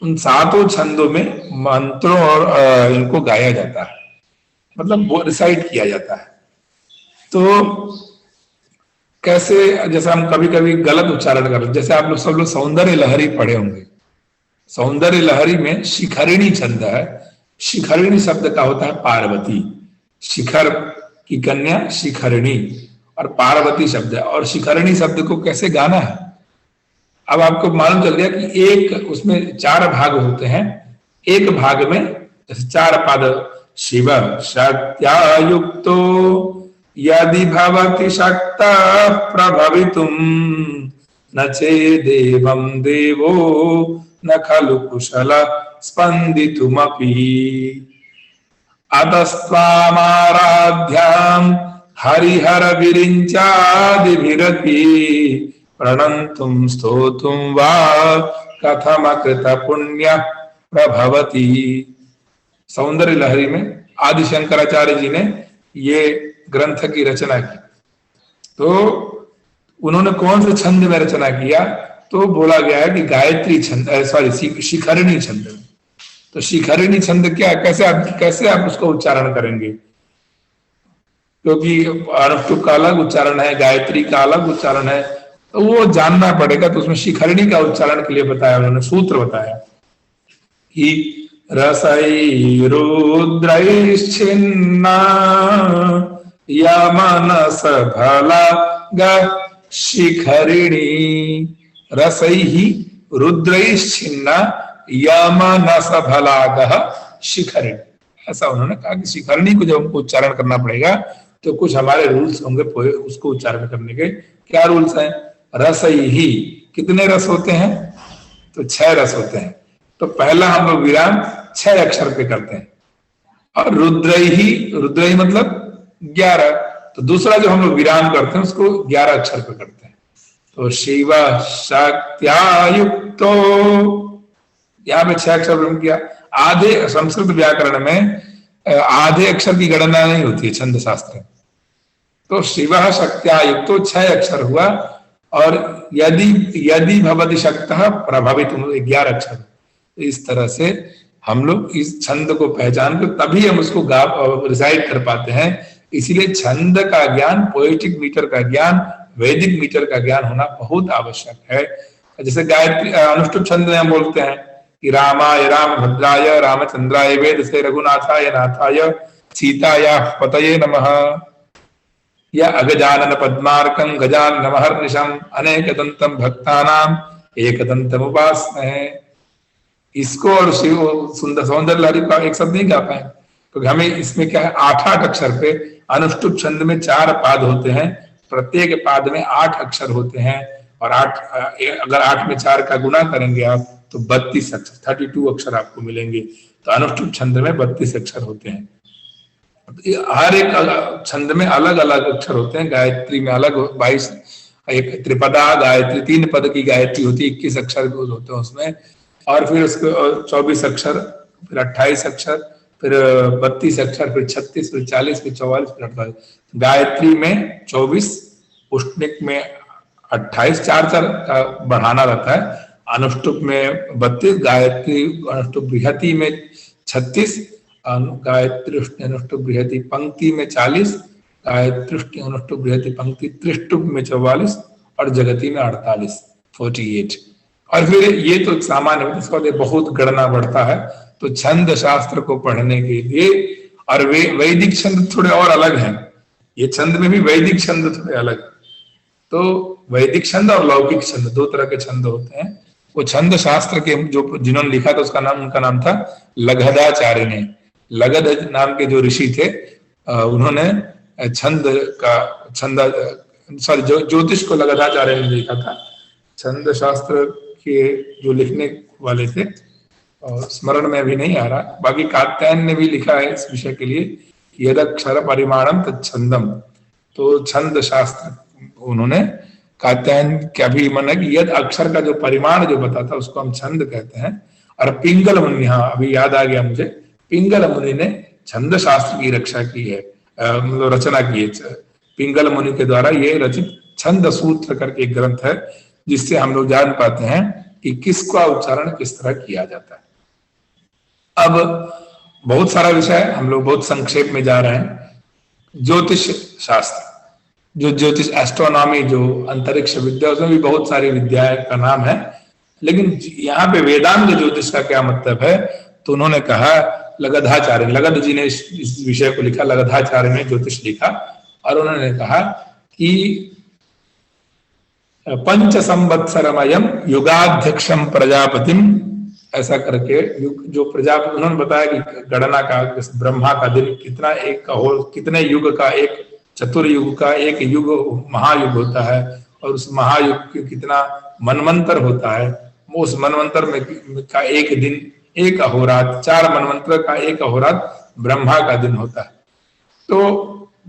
उन 7 छंदों में मंत्रों और इनको गाया जाता है, मतलब वो रिसाइट किया जाता है। तो कैसे, जैसे हम कभी कभी गलत उच्चारण करते हैं, जैसे आप लोग सब लोग सौंदर्य लहरी पढ़े होंगे। सौंदर्य लहरी में शिखरिणी छंद है। शिखरिणी शब्द का होता है पार्वती, शिखर की कन्या शिखरिणी, और पार्वती शब्द है। और शिखरिणी शब्द को कैसे गाना है, अब आपको मालूम चल गया कि एक उसमें 4 भाग होते हैं। एक भाग में जैसे 4 पाद शिव शक्त्या युक्तो यदि भवति शक्तः प्रभवितुं न चेदेवं देवो न खलु कुशल स्पन्दितुमपि अतस्त्वामाराध्यां हरिहर विरिञ्चादिभिरपि प्रणन्तुं स्तोतुं वा कथमकृत पुण्य प्रभवति। सौंदर्य लहरी में आदि शंकराचार्य जी ने ये ग्रंथ की रचना की। तो उन्होंने कौन से छंद में रचना किया? तो बोला गया है कि गायत्री छंद, शिखरिणी छंद में। तो शिखरिणी छंद क्या, कैसे आप उसको उच्चारण करेंगे? क्योंकि अनुष्टुप का अलग उच्चारण है, गायत्री का अलग उच्चारण है, तो वो जानना पड़ेगा। तो उसमें शिखरिणी का उच्चारण के लिए बताया, उन्होंने सूत्र बताया कि रसैरुद्रैश्चिन्ना यमनस भलग शिखरिणी, रसैहि रुद्रैश्चिन्ना यमनस भलागः शिखरिणी। ऐसा उन्होंने कहा कि शिखरिणी को जब हमको उच्चारण करना पड़ेगा तो कुछ हमारे रूल्स होंगे उसको उच्चारण करने के। क्या रूल्स हैं? रसैहि, कितने रस होते हैं? तो 6 रस होते हैं। तो पहला हम लोग विराम 6 अक्षर पे करते हैं। और रुद्रैहि, रुद्रैहि मतलब 11। तो दूसरा जो हम लोग विराम करते हैं उसको 11 अक्षर पे करते हैं। तो शिव शक्त्या युक्तो, यहाँ पे 6 अक्षर प्रयोग किया। आधे संस्कृत व्याकरण में आधे अक्षर की गणना नहीं होती है छंद शास्त्र। तो शिव शक्त्या युक्तो 6 अक्षर हुआ। और यदि भवति शक्तः प्रभावित 11 अक्षर। इस तरह से हम लोग इस छंद को पहचान कर तभी हम उसको रिसाइट कर पाते हैं। इसीलिए छंद का ज्ञान, पोएटिक मीटर का ज्ञान, वैदिक मीटर का ज्ञान होना बहुत आवश्यक है। जैसे गायत्री अनुष्टुप छंद में हम बोलते हैं कि रामाय रामभद्राय रामचंद्राय वेदसे रघुनाथाय नाथाय सीताया पतये नमः, या अगजानन पद्मार्कं गजाननमहर्निशम् अनेकदन्तं भक्तानां एकदन्तम् उपास्महे। इसको और शिव सुंदर सौंदर्य लहरी का एक शब्द नहीं गा पाए, क्योंकि हमें इसमें क्या है 8 अक्षर पे। अनुष्टुप छंद में 4 पाद होते हैं, प्रत्येक पाद में 8 अक्षर होते हैं। और 8 अगर 8 में 4 का गुना करेंगे आप तो 32 अक्षर, 32 अक्षर आपको मिलेंगे। तो अनुष्टुप छंद में 32 अक्षर होते हैं। हर एक छंद में अलग अलग अक्षर होते हैं। गायत्री में अलग 22, एक त्रिपदा गायत्री 3 पद की गायत्री होती है, 21 अक्षर होते हैं उसमें। और फिर उसके 24 अक्षर, फिर 28 अक्षर, फिर 32 अक्षर, फिर 36, फिर 40, फिर 44, फिर 48। गायत्री में 24, उष्णिक में 28, 4 का बढ़ाना रहता है। अनुष्टुप में 32, गायत्री अनुष्टुप बृहति में 36, गायत्री अनुष्टुप बृहति पंक्ति में 40, गायत्री अनुष्टुप बृहति पंक्ति त्रिष्टुप में 44 और जगति में 48। और फिर ये तो सामान्य, इसके बाद बहुत गणना बढ़ता है। तो छंद शास्त्र को पढ़ने के लिए, और वैदिक छंद थोड़े और अलग हैं। ये छंद में भी वैदिक छंद थोड़े अलग। तो वैदिक छंद और लौकिक छंद 2 तरह के छंद होते हैं। वो छंद शास्त्र के जो जिन्होंने लिखा था उनका नाम था लगधाचार्य ने। लगध नाम के जो ऋषि थे उन्होंने ज्योतिष को लगधाचार्य ने लिखा था। छंद शास्त्र के जो लिखने वाले थे, और स्मरण में भी नहीं आ रहा, बाकी कात्यायन ने भी लिखा है इस विषय के लिए, यद अक्षर परिमाणम तच्छंदम। तो छंद शास्त्र उन्होंने, कात्यायन क्या भी मन है कि यद अक्षर का जो परिमाण जो बताता उसको हम छंद कहते हैं। और पिंगल मुनि, हाँ अभी याद आ गया मुझे, पिंगल मुनि ने छंद शास्त्र की रक्षा की है, मतलब रचना की है। पिंगल मुनि के द्वारा ये रचित छंद सूत्र करके एक ग्रंथ है, जिससे हम लोग जान पाते हैं कि किसका उच्चारण किस तरह किया जाता है। अब बहुत सारा विषय है, हम लोग बहुत संक्षेप में जा रहे हैं। ज्योतिष शास्त्र, जो ज्योतिष एस्ट्रोनॉमी, जो अंतरिक्ष विद्या, उसमें भी बहुत सारी विद्याएं का नाम है। लेकिन यहाँ पे वेदांत ज्योतिष का क्या मतलब है, तो उन्होंने कहा लगधाचार्य, लगध जी ने इस विषय को लिखा, लगधाचार्य ने ज्योतिष लिखा। और उन्होंने कहा कि 5 संवत्सरमयं युगाध्यक्षं प्रजापतिं ऐसा करके जो प्रजापति उन्होंने बताया कि गणना का ब्रह्मा का दिन कितना एक और कितने युग का एक चतुर्युग का एक युग महायुग होता है और उस महायुग के कितना मनवंतर होता है, उस मनवंतर में का एक दिन एक अहोरात्र, 4 मनवंतर का एक अहोरात्र ब्रह्मा का दिन होता है। तो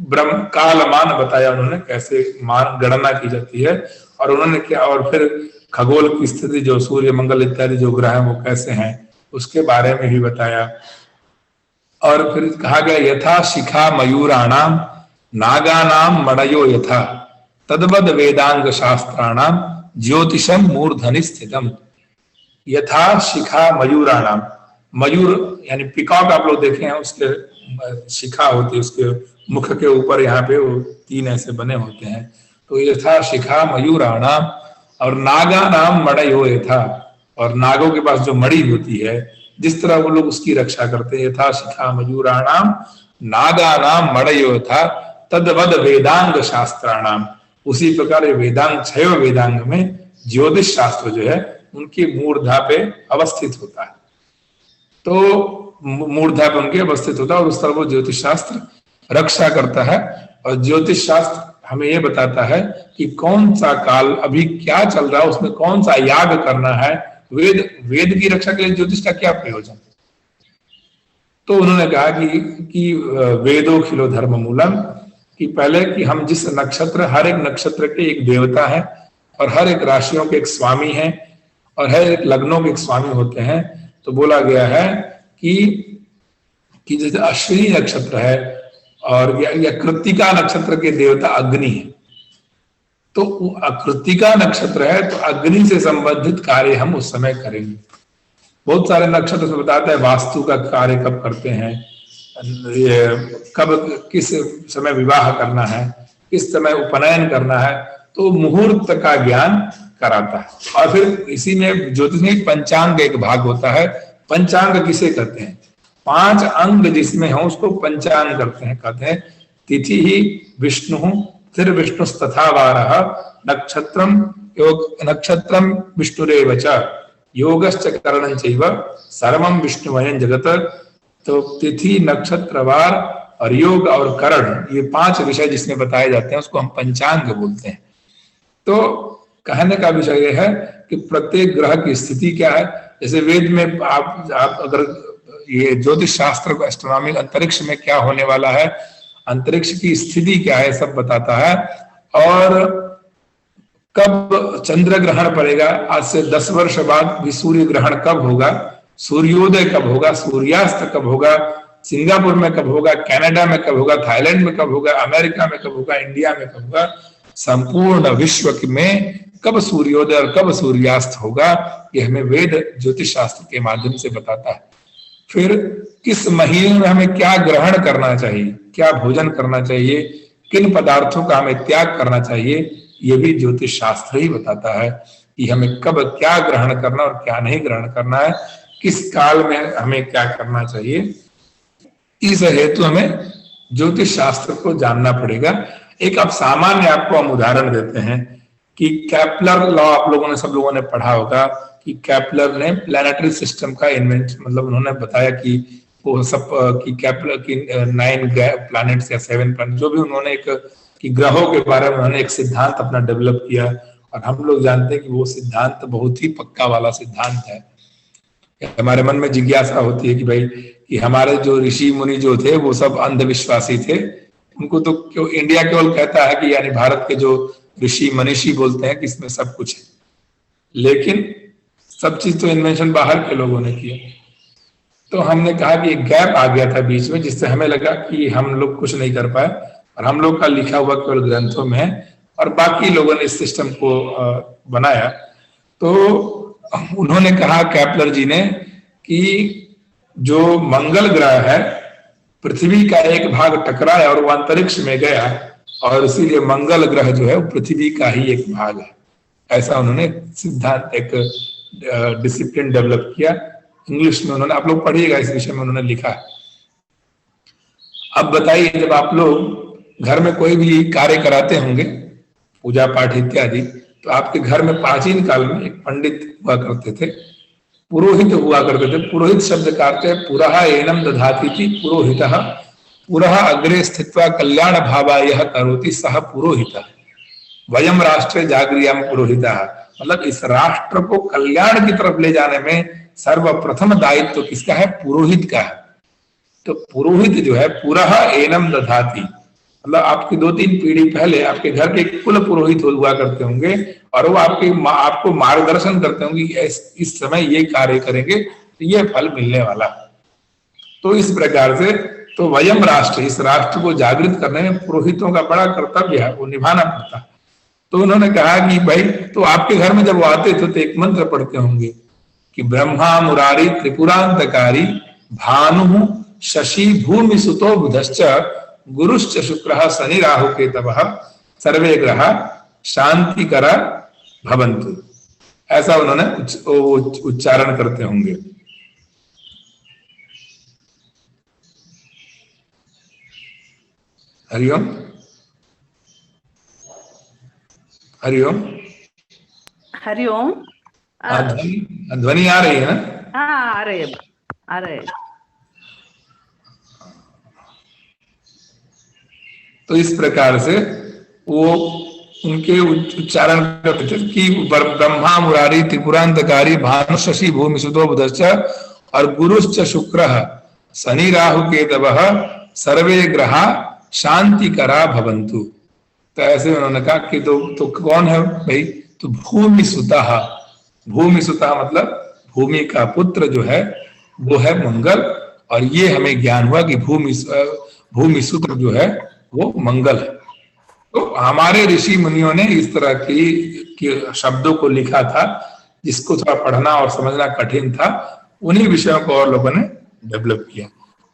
ब्रह्म कालमान बताया उन्होंने कैसे मान गणना की जाती है और उन्होंने क्या, और फिर खगोल की स्थिति जो सूर्य मंगल इत्यादि जो ग्रह हैं वो कैसे हैं उसके बारे में भी बताया। और फिर कहा गया यथा शिखा मयूराणाम नागानाम मणयो यथा तद्वद वेदांग शास्त्राणाम ज्योतिषम मूर्धनि स्थितम। यथा शिखा मयूराणाम, मयूर यानी पिकॉक आप लोग देखे हैं, उसके शिखा होती है, उसके मुख के ऊपर यहाँ पे वो 3 ऐसे बने होते हैं। तो यथा शिखा मयूराणाम और नागा नाम मणयो यथा, और नागों के पास जो मणि होती है जिस तरह वो लोग उसकी रक्षा करते हैं, यथा शिखा मयूराणाम नागा नाम मणयो यथा तद्वद वेदांग शास्त्राणाम, उसी प्रकार वेदांग 6 वेदांग में ज्योतिष शास्त्र जो है उनकी मूर्धा पे अवस्थित होता है। तो मूर्धा पे उनके अवस्थित होता है और उस तरह वो ज्योतिष शास्त्र रक्षा करता है। और ज्योतिष शास्त्र हमें ये बताता है कि कौन सा काल अभी क्या चल रहा है, उसमें कौन सा याग करना है, वेद की रक्षा के लिए ज्योतिष का क्या प्रयोजन। तो उन्होंने कहा कि वेदो खिलो धर्म मूलम, कि पहले कि हम जिस नक्षत्र, हर एक नक्षत्र के एक देवता है और हर एक राशियों के एक स्वामी है और हर एक लग्नों के एक स्वामी होते हैं। तो बोला गया है कि जैसे अश्विनी नक्षत्र है और या कृत्तिका नक्षत्र के देवता अग्नि है, तो कृत्तिका नक्षत्र है तो अग्नि से संबंधित कार्य हम उस समय करेंगे। बहुत सारे नक्षत्र से बताता है वास्तु का कार्य कब करते हैं, ये कब किस समय विवाह करना है, किस समय उपनयन करना है, तो मुहूर्त का ज्ञान कराता है। और फिर इसी में ज्योतिष में पंचांग एक भाग होता है। पंचांग किसे कहते हैं, 5 अंग जिसमें हो उसको पंचांग करते हैं, कहते हैं तिथि ही विष्णु, फिर विष्णु तथा वारः, नक्षत्रम नक्षत्रम विष्णुरेव च, योगश्च करणं चैव सर्वं विष्णुमयं जगत। तो तिथि, नक्षत्र, वार और योग और करण, ये 5 विषय जिसमें बताए जाते हैं उसको हम पंचांग बोलते हैं। तो कहने का विषय यह है कि प्रत्येक ग्रह की स्थिति क्या है। जैसे वेद में आप अगर ये ज्योतिष शास्त्र को, एस्ट्रोनॉमी, अंतरिक्ष में क्या होने वाला है, अंतरिक्ष की स्थिति क्या है, सब बताता है। और कब चंद्र ग्रहण पड़ेगा, आज से 10 वर्ष बाद भी सूर्य ग्रहण कब होगा, सूर्योदय कब होगा, सूर्यास्त कब होगा, सिंगापुर में कब होगा, कनाडा में कब होगा, थाईलैंड में कब होगा, अमेरिका में कब होगा, इंडिया में कब होगा, संपूर्ण विश्व में कब सूर्योदय और कब सूर्यास्त होगा, ये हमें वेद ज्योतिष शास्त्र के माध्यम से बताता है। फिर किस महीने में हमें क्या ग्रहण करना चाहिए, क्या भोजन करना चाहिए, किन पदार्थों का हमें त्याग करना चाहिए, ये भी ज्योतिष शास्त्र ही बताता है कि हमें कब क्या ग्रहण करना और क्या नहीं ग्रहण करना है, किस काल में हमें क्या करना चाहिए। इस हेतु हमें ज्योतिष शास्त्र को जानना पड़ेगा। एक अब सामान्य आपको हम उदाहरण देते हैं कि केपलर लॉ आप लोगों ने, सब लोगों ने पढ़ा होगा कि केपलर ने प्लैनेटरी सिस्टम का इन्वेंशन, मतलब उन्होंने बताया कि वो सब कि केपलर की 9 प्लैनेट्स या 7 प्लैनेट, जो भी उन्होंने एक कि ग्रहों के बारे में उन्होंने एक सिद्धांत अपना डेवलप किया। और हम लोग जानते हैं कि वो सिद्धांत बहुत ही पक्का वाला सिद्धांत है। हमारे मन में जिज्ञासा होती है कि भाई कि हमारे जो ऋषि मुनि जो थे वो सब अंधविश्वासी थे, उनको तो क्यों इंडिया केवल कहता है कि यानी भारत के जो ऋषि मनीषी बोलते हैं कि इसमें सब कुछ है, लेकिन सब चीज तो इन्वेंशन बाहर के लोगों ने किया। तो हमने कहा कि एक गैप आ गया था बीच में, जिससे हमें लगा कि हम लोग कुछ नहीं कर पाए और हम लोग का लिखा हुआ केवल ग्रंथों में है और बाकी लोगों ने इस सिस्टम को बनाया। तो उन्होंने कहा केपलर जी ने कि जो मंगल ग्रह है, पृथ्वी का एक भाग टकराया और वो अंतरिक्ष में गया और इसीलिए मंगल ग्रह जो है वो पृथ्वी का ही एक भाग है। ऐसा उन्होंने सिद्धांत, एक डिसिप्लिन डेवलप किया। इंग्लिश में उन्होंने, आप लोग पढ़िएगा इस विषय में, उन्होंने लिखा है। अब बताइए, जब आप लोग घर में कोई भी कार्य कराते होंगे, पूजा पाठ इत्यादि, तो आपके घर में प्राचीन काल में एक पंडित हुआ करते थे। पुरोहित हुआ करते थे। पुरोहित शब्द का अर्थ है पुरः एनम दधाति थी पुरोहितः, पुरः अग्रे स्थित्वा कल्याण भावायः करोति सह पुरोहितः, वयम राष्ट्रे जागृयाम पुरोहितः, मतलब इस राष्ट्र को कल्याण की तरफ ले जाने में सर्वप्रथम दायित्व किसका है? पुरोहित का है। तो पुरोहित जो है पुरः एनम दधाति, मतलब आपकी 2-3 पीढ़ी पहले आपके घर के कुल पुरोहित हुआ करते होंगे और वो आपको मार्गदर्शन करते होंगे इस समय ये कार्य करेंगे तो ये फल मिलने वाला। तो इस प्रकार से तो वयम राष्ट्र, इस राष्ट्र को जागृत करने में पुरोहितों का बड़ा कर्तव्य है, वो निभाना पड़ता है। तो उन्होंने कहा कि भाई तो आपके घर में जब वो आते थे तो एक मंत्र पढ़ते होंगे कि ब्रह्मा मुरारी त्रिपुरांतकारी भानु शशि भूमि सुतो बुधश्च गुरुश्च शुक्रः शनि राहु केतवः सर्वे ग्रह शांतिकर भवन्तु, ऐसा उन्होंने उच्चारण करते होंगे। हरिओम हरिओम हरिओम। ध्वनि आ रही है ना? हाँ, आ रहे आ रहे। तो इस प्रकार से वो उनके उच्चारण करते थे कि ब्रह्मा मुरारी त्रिपुरांतकारी भानु शशि भूमि सुतो बुधश्च और गुरुश्च शुक्रः शनि राहु केतवः सर्वे ग्रह शांतिकरा भवन्तु। तो ऐसे उन्होंने कहा कि तो कौन है भाई? तो भूमि सुतः, भूमि सुतः मतलब भूमि का पुत्र जो है वो है मंगल, और ये हमें ज्ञान हुआ कि भूमि सुत्र जो है वो मंगल है। तो हमारे ऋषि मुनियों ने इस तरह की शब्दों को लिखा था जिसको थोड़ा पढ़ना और समझना कठिन था, उन्हीं विषयों को और लोगों ने डेवलप किया।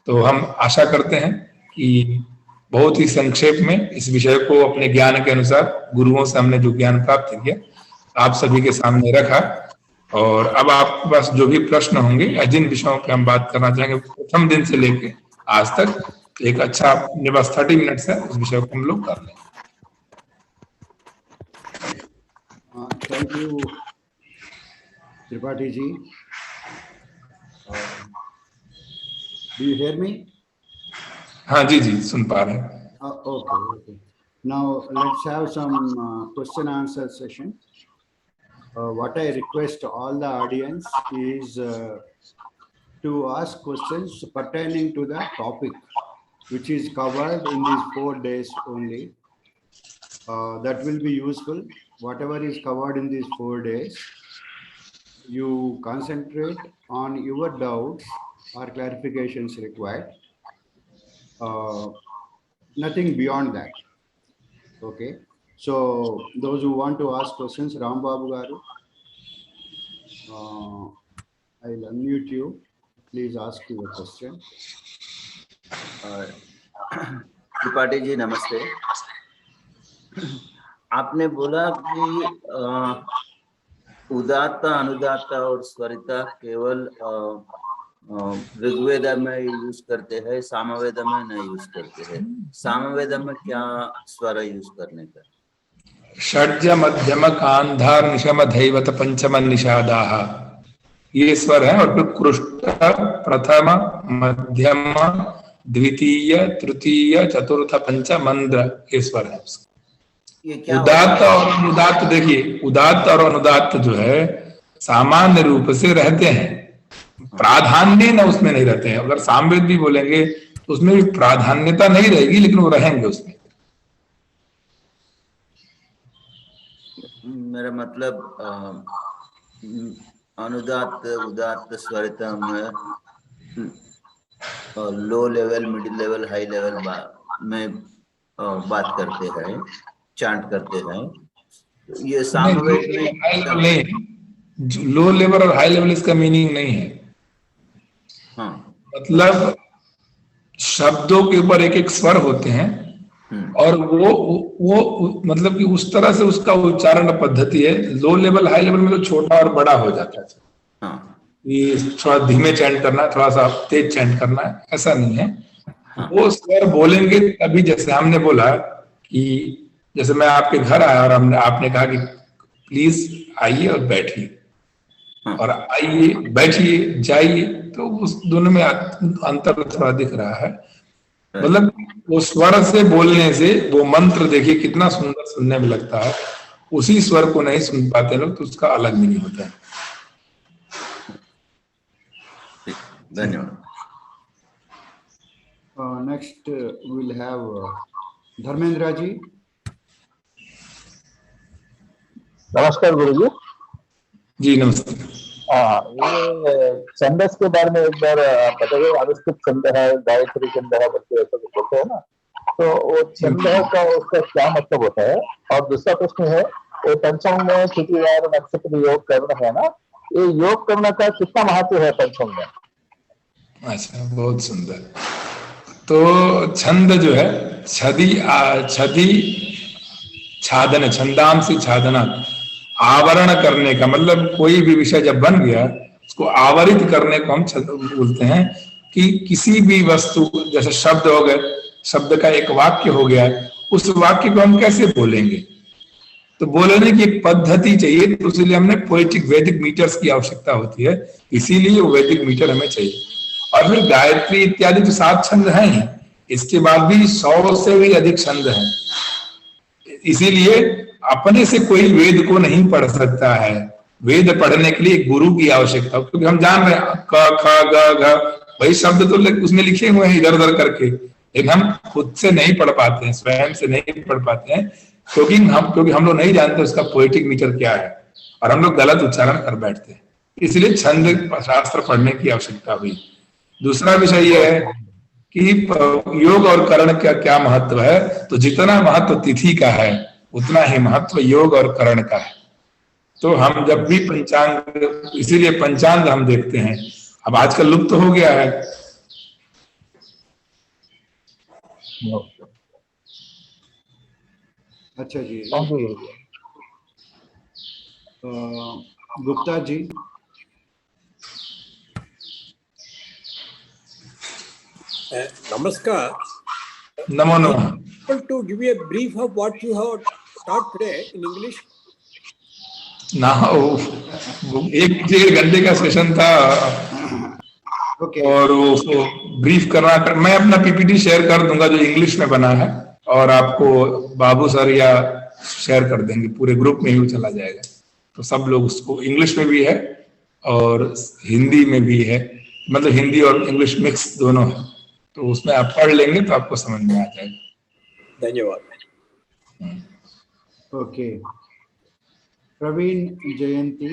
तो हम आशा करते हैं कि बहुत ही संक्षेप में इस विषय को अपने ज्ञान के अनुसार गुरुओं से हमने जो ज्ञान प्राप्त किया आप सभी के सामने रखा। और अब आपके पास जो भी प्रश्न होंगे या जिन विषयों पे हम बात करना चाहेंगे प्रथम दिन से लेके आज तक, एक अच्छा अपने पास 30 मिनट्स है, उस विषय को हम लोग कर लें। Thank you, Tripathi ji. Do you hear me? हाँ जी जी सुन पा रहे हैं। Okay. Now let's have some question answer session. What I request all the audience is to ask questions pertaining to the topic which is covered in these 4 days only. That will be useful. Whatever is covered in these 4 days, you concentrate on your doubts or clarifications required. Nothing beyond that. Okay. So those who want to ask questions, Ram Babu Garu, I'll unmute you. Please ask your question. Tripathi ji नमस्ते। आपने बोला कि उदात्त अनुदात्त और स्वरिता केवल ऋग्वेद में यूज करते हैं, सामवेद में नहीं यूज करते हैं। सामवेद में क्या स्वर यूज करने का? षड्ज मध्यम कांधार निशम धैवत पंचम निषादाः, ये स्वर है। और फिर कृष्ट प्रथम मध्यम द्वितीय तृतीय चतुर्थ पंच मंद्र, ये स्वर है। उदात्त और अनुदात्त, देखिए उदात्त और अनुदात्त जो है सामान्य रूप से रहते हैं, प्राधान्य न उसमें नहीं रहते हैं। अगर सामवेद भी बोलेंगे तो उसमें भी प्राधान्यता नहीं रहेगी, लेकिन वो रहेंगे उसमें। मेरा मतलब अनुदात्त उदात्त स्वरिता में low level, middle level, high level में बात करते हैं, चांट करते हैं। ये सामवेद में लो लेवल और हाई लेवल इसका मीनिंग नहीं है। हाँ, मतलब शब्दों के ऊपर एक एक स्वर होते हैं और वो मतलब कि उस तरह से उसका उच्चारण पद्धति है। लो लेवल हाई लेवल में तो छोटा और बड़ा हो जाता है। हाँ, ये थोड़ा धीमे चैंट करना है, थोड़ा सा तेज चैंट करना है, ऐसा नहीं है। हाँ, वो स्वर बोलेंगे तभी, जैसे हमने बोला कि जैसे मैं आपके घर आया और आपने कहा कि प्लीज आइए और बैठिए, हाँ। और आइए, बैठिए, जाइए, तो उस दोनों में अंतर थोड़ा दिख रहा है। मतलब वो स्वर से बोलने से वो मंत्र देखिए कितना सुंदर सुनने में लगता है, उसी स्वर को नहीं सुन पाते लोग, तो उसका अलग मीनिंग होता है। ठीक, धन्यवाद। Next, we will have Dharmendra ji. नमस्कार गुरुजी। जी नमस्ते। हाँ, ये छंदस के बारे में एक बार आप बताइए। अनुष्ठित छंद है, गायत्री छंद है, बच्चे ऐसा कुछ बोलते हैं ना, तो वो छंद का उसका क्या मतलब होता है? और दूसरा प्रश्न है, वो पंचांग में तिथिवार नक्षत्र योग करना है ना, ये योग करने का कितना महत्व है पंचांग में? अच्छा, बहुत सुंदर। तो छंद जो है, छदी छादन, छंदांसी छादना, आवरण करने का मतलब कोई भी विषय जब बन गया उसको आवरित करने को हम छंद बोलते हैं। कि किसी भी वस्तु, जैसे शब्द हो गए, शब्द का एक वाक्य हो गया, उस वाक्य को हम कैसे बोलेंगे, तो बोलने की एक पद्धति चाहिए। तो इसलिए हमने पोएटिक वैदिक मीटर्स की आवश्यकता होती है, इसीलिए वो वैदिक मीटर हमें चाहिए। और फिर गायत्री इत्यादि तो 7 छंद हैं ही, इसके बाद भी 100 से भी अधिक छंद हैं। इसीलिए अपने से कोई वेद को नहीं पढ़ सकता है, वेद पढ़ने के लिए गुरु की आवश्यकता है। क्योंकि हम जान रहे हैं क ख ग घ, वही शब्द तो उसमें लिखे हुए हैं इधर उधर करके, लेकिन हम खुद से नहीं पढ़ पाते हैं, स्वयं से नहीं पढ़ पाते हैं, क्योंकि हम लोग नहीं जानते उसका पोएटिक मीटर क्या है, और हम लोग गलत उच्चारण कर बैठते हैं। इसलिए छंद शास्त्र पढ़ने की आवश्यकता हुई। दूसरा विषय यह है कि योग और करण का क्या महत्व है, तो जितना महत्व तिथि का है उतना ही महत्व योग और करण का है। तो हम जब भी पंचांग, इसीलिए पंचांग हम देखते हैं, अब आजकल लुप्त हो गया है। अच्छा जी, thank you okay. Guruji. Gupta ji. Namaskar. नमो नमः। Able to give you a brief of what you have taught today in English? ना वो 1-1.5 घंटे का सेशन था, ओके। और वो ब्रीफ करना मैं अपना पीपीटी शेयर कर दूंगा जो इंग्लिश में बना है, और आपको बाबू सर या शेयर कर देंगे, पूरे ग्रुप में ही वो चला जाएगा। तो सब लोग उसको, इंग्लिश में भी है और हिंदी में भी है, मतलब हिंदी और इंग्लिश मिक्स दोनों है, तो उसमें आप पढ़ लेंगे तो आपको समझ में आ जाएगा। धन्यवाद। ओके, प्रवीण जयंती।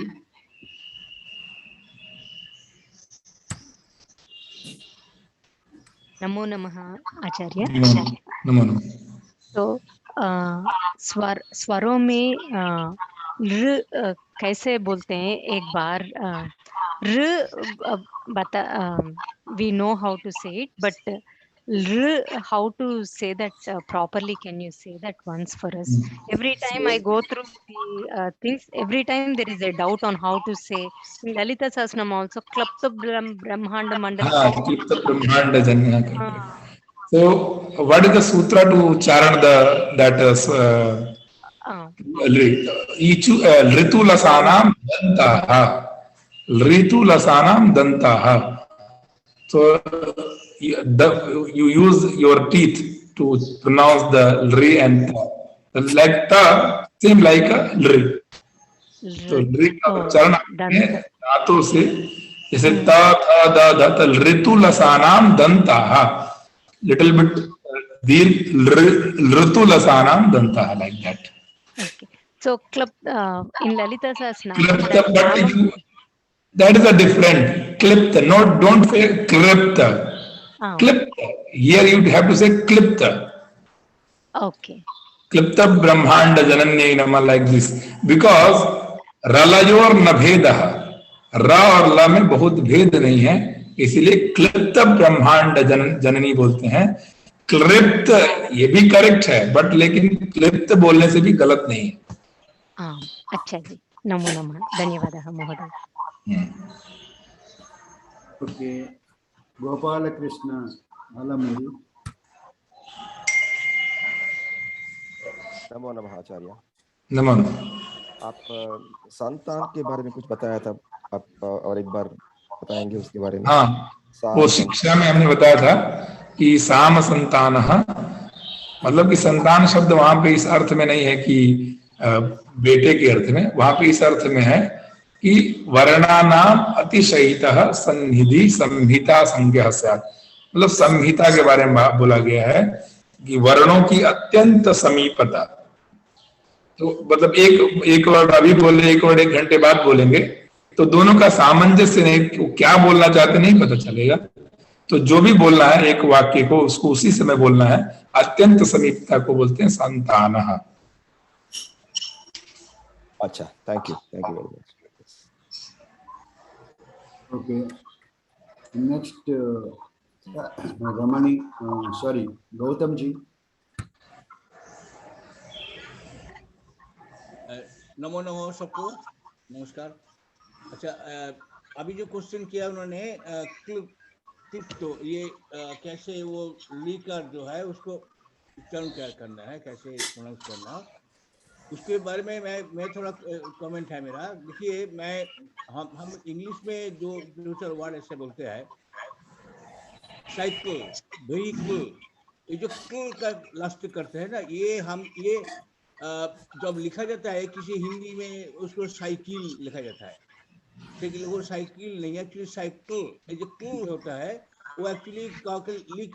नमो नमः आचार्य। नमो नमः। तो स्वरों में र कैसे बोलते हैं एक बार? र बता, we know how to say it, but r, how to say that properly? Can you say that once for us? Every time I go through the things, every time there is a doubt on how to say. In Lalita Sahasranam also, Klapta Brahmanda Mandala. हाँ, क्लिप्त ब्रह्मांड जन्य करके। So what is the sutra to charan that Ritu लसानाम दंताः, Ritu लसानाम दंताः। So you use your teeth to pronounce the ri and ta, like ta, same like a ri. तो रि का उच्चारण धातु से, जैसे ता था दा धा, तो ऋतु लसानाम दंताः, little bit Ritu लसानाम दंताः, like that. Okay. So club in Lalita Sahasranam, but that is a different klipta. No, don't say klipta. Klipta. Here you have to say klipta. Okay. Klipta brahmanda jananya nama, like this, because रलयोर न भेद, र और ल में बहुत भेद नहीं है, इसलिए क्लिप्त ब्रह्मांड जननी बोलते हैं। क्लिप्त ये भी करेक्ट है, बट लेकिन क्लिप्त बोलने से भी गलत नहीं है। अच्छा जी, नमो नमः, धन्यवादः महोदय। ओके, गोपाल कृष्ण आलमूरी। नमो नमः आचार्य। नमो नमः। आप संतान के बारे में कुछ बताया था, आप और एक बार बताएंगे उसके बारे में? हाँ, साम वो शिक्षा में हमने बताया था कि साम संतान, मतलब कि संतान शब्द वहां पे इस अर्थ में नहीं है कि बेटे के अर्थ में, वहां पे इस अर्थ में है कि वर्णानाम अतिशयितः सन्निधि संहिता संज्ञा स्यात्। मतलब संहिता के बारे में बोला गया है कि वर्णों की अत्यंत समीपता। तो मतलब एक वर्ड अभी बोले, एक वर्ड 1 घंटे बाद बोलेंगे तो दोनों का सामंजस्य नहीं, क्या बोलना चाहते नहीं पता चलेगा। तो जो भी बोलना है एक वाक्य को, उसको उसी समय बोलना है। अत्यंत समीपता को बोलते हैं संतानः। अच्छा, thank you very much. Okay. Next, Ramani, sorry, Gautam ji. Namo Namo सबको, नमस्कार। अच्छा, अभी जो क्वेश्चन किया उन्होंने तो ये कैसे वो लीकर जो है उसको उच्चारण क्या करना है, कैसे प्रोनाउंस करना, उसके बारे में मैं थोड़ा कमेंट है मेरा। देखिए, हम इंग्लिश में जो दूसरा वर्ड ऐसे बोलते हैं, साइकिल, व्हीकल, ये जो क का लास्ट करते हैं ना, ये जब लिखा जाता है किसी हिंदी में उसको साइकिल लिखा जाता है, लेकिन वो साइकिल नहीं है, एक्चुअली साइकिल। ये जो क होता है वो एक्चुअली ली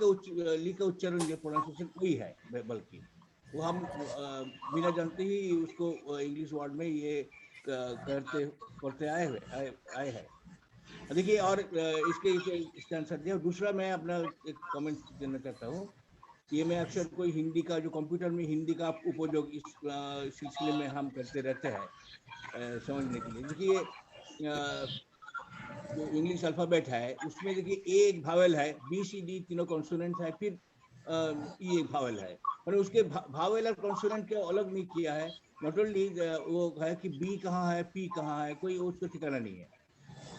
का उच्चारण जो प्रोनाउंसिएशन वही है, बल्कि वो हम बिना जानते ही उसको इंग्लिश वर्ड में ये करते आए हैं। देखिए, और इसके आंसर दिया। दूसरा मैं अपना एक कमेंट देना चाहता हूँ। ये मैं अक्सर कोई हिंदी का जो कंप्यूटर में हिंदी का उपयोग इस सिलसिले में हम करते रहते हैं समझने के लिए। देखिए, जो इंग्लिश अल्फाबेट है उसमें देखिए ए एक भावेल है, बी सी डी तीनों कॉन्सोनेंट है, फिर ई एक भावेल है, और उसके भावेल और कॉन्सोनेंट को अलग नहीं किया है। नॉट ओनली वो है कि बी कहाँ है, पी कहाँ है, कोई उसको ठिकाना नहीं है।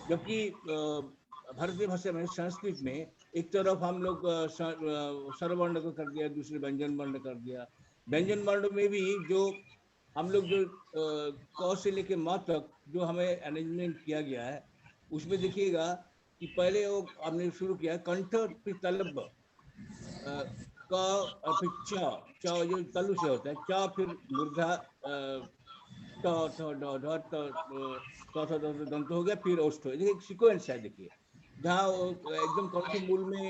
जबकि भारतीय भाषा में, संस्कृत में, एक तरफ हम लोग स्वरवर्ण को कर दिया, दूसरे व्यंजन वर्ण कर दिया। व्यंजन वर्ण में भी जो हम लोग जो क से लेके म तक जो हमें अरेंजमेंट किया गया है, उसमें देखिएगा कि पहले वो हमने शुरू किया कंठ, फिर तलब, क और फिर च जो तलु से होता है, च फिर मूर्धा, दंत हो गया, फिर ओष्ठ। देखिए सीक्वेंस है, देखिए जहाँ एकदम कंठ मूल में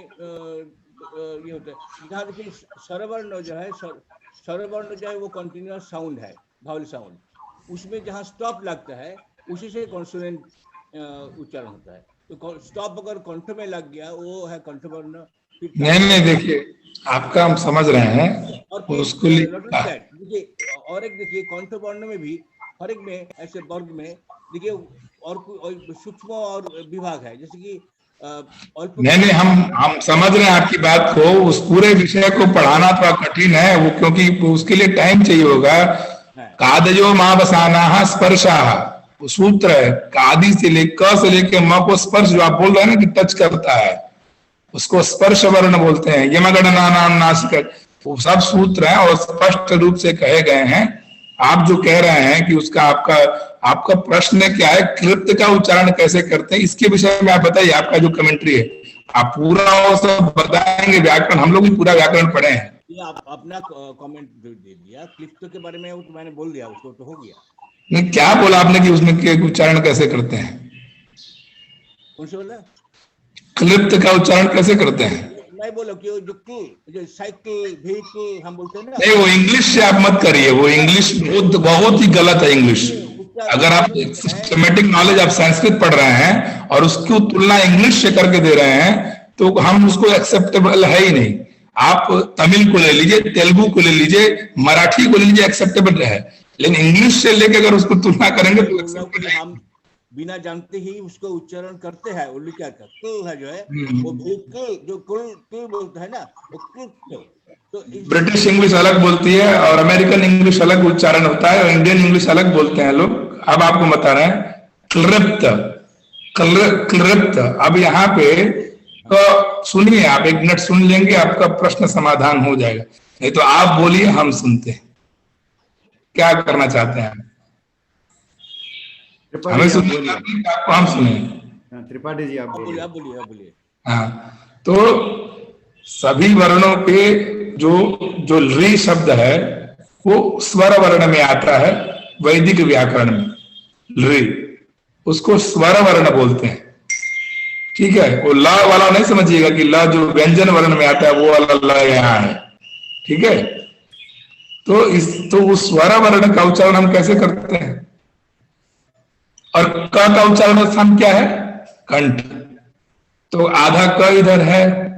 ये होता है। जहाँ देखिए स्वरवर्ण जो है, स्वरवर्ण जो है वो कंटिन्यूअस साउंड है, भावल साउंड। उसमें जहाँ स्टॉप लगता है उसी से कॉन्सोनेंट उच्चारण होता है। तो स्टॉप अगर कंठ में लग गया वो है कंठवर्ण। नहीं, देखिए आपका हम समझ रहे हैं, और उसको देखिए, और एक देखिए कंठवर्ण में भी हर एक में ऐसे वर्ग में देखिए और सूक्ष्म और विभाग है, जैसे कि नहीं, हम समझ रहे हैं आपकी बात को। उस पूरे विषय को पढ़ाना थोड़ा कठिन है वो, क्योंकि उसके लिए टाइम चाहिए होगा। कादयो मावसाना स्पर्शा, वो सूत्र है, कादी से लेके म को स्पर्श, जो आप बोल रहे हैं ना कि टच करता है, उसको स्पर्श वर्ण बोलते हैं। यमगणना नाम नासिका, वो सब सूत्र हैं और स्पष्ट रूप से कहे गए हैं। आप जो कह रहे हैं कि उसका आपका प्रश्न क्या है, कृत का उच्चारण कैसे करते हैं, इसके विषय में आप बताइए। आपका जो कमेंट्री है आप पूरा वो सब बताएंगे। व्याकरण हम लोग भी पूरा व्याकरण पढ़े हैं। आप अपना कमेंट दे दिया, क्लिप्त के बारे में वो तो मैंने बोल दिया, उसको तो हो गया। नहीं, क्या बोला आपने कि उसमें उच्चारण कैसे करते हैं? कौन से बोला? क्लिप्त का उच्चारण कैसे करते हैं? मैं बोला कि जो साइकिल, व्हीकल हम बोलते हैं ना। नहीं, वो इंग्लिश से आप मत करिए, वो इंग्लिश बहुत ही गलत है इंग्लिश। अगर आप सिस्टमेटिक नॉलेज, आप संस्कृत पढ़ रहे हैं और उसकी तुलना इंग्लिश से करके दे रहे हैं, तो हम उसको एक्सेप्टेबल है ही नहीं। आप तमिल को ले लीजिए, तेलुगु को ले लीजिए, मराठी को ले लीजिए, एक्सेप्टेबल है। लेकिन इंग्लिश से लेके अगर उसको तुलना करेंगे तो एक्सेप्टेबल है। हम बिना जानते ही उसको उच्चारण करते हैं। वो क्या का कुल है जो है, वो कुल जो कुल बोलता है ना, वो कुल। तो ब्रिटिश इंग्लिश अलग बोलती है और अमेरिकन इंग्लिश अलग उच्चारण होता है और इंडियन इंग्लिश अलग बोलते हैं लोग। अब आपको बता रहे हैं क्लिप्त, क्लिप्त। अब यहाँ पे तो सुनिए, आप 1 मिनट सुन लेंगे, आपका प्रश्न समाधान हो जाएगा। नहीं तो आप बोलिए, हम सुनते हैं। क्या करना चाहते हैं? त्रिपाठी जी, आप बोलिए। आपको हम सुने। हाँ, त्रिपाठी जी आप बोलिए। आप बोलिए, आप बोलिए। हाँ, तो सभी वर्णों के जो री शब्द है वो स्वर वर्ण में आता है। वैदिक व्याकरण में री, उसको स्वर वर्ण बोलते हैं। ठीक है, वो ला वाला नहीं समझिएगा कि ला जो व्यंजन वर्ण में आता है वो वाला ला यहाँ है। ठीक है, तो उस स्वर वर्ण का उच्चारण हम कैसे करते हैं? और क का उच्चारण स्थान क्या है? कंठ। तो आधा क इधर है,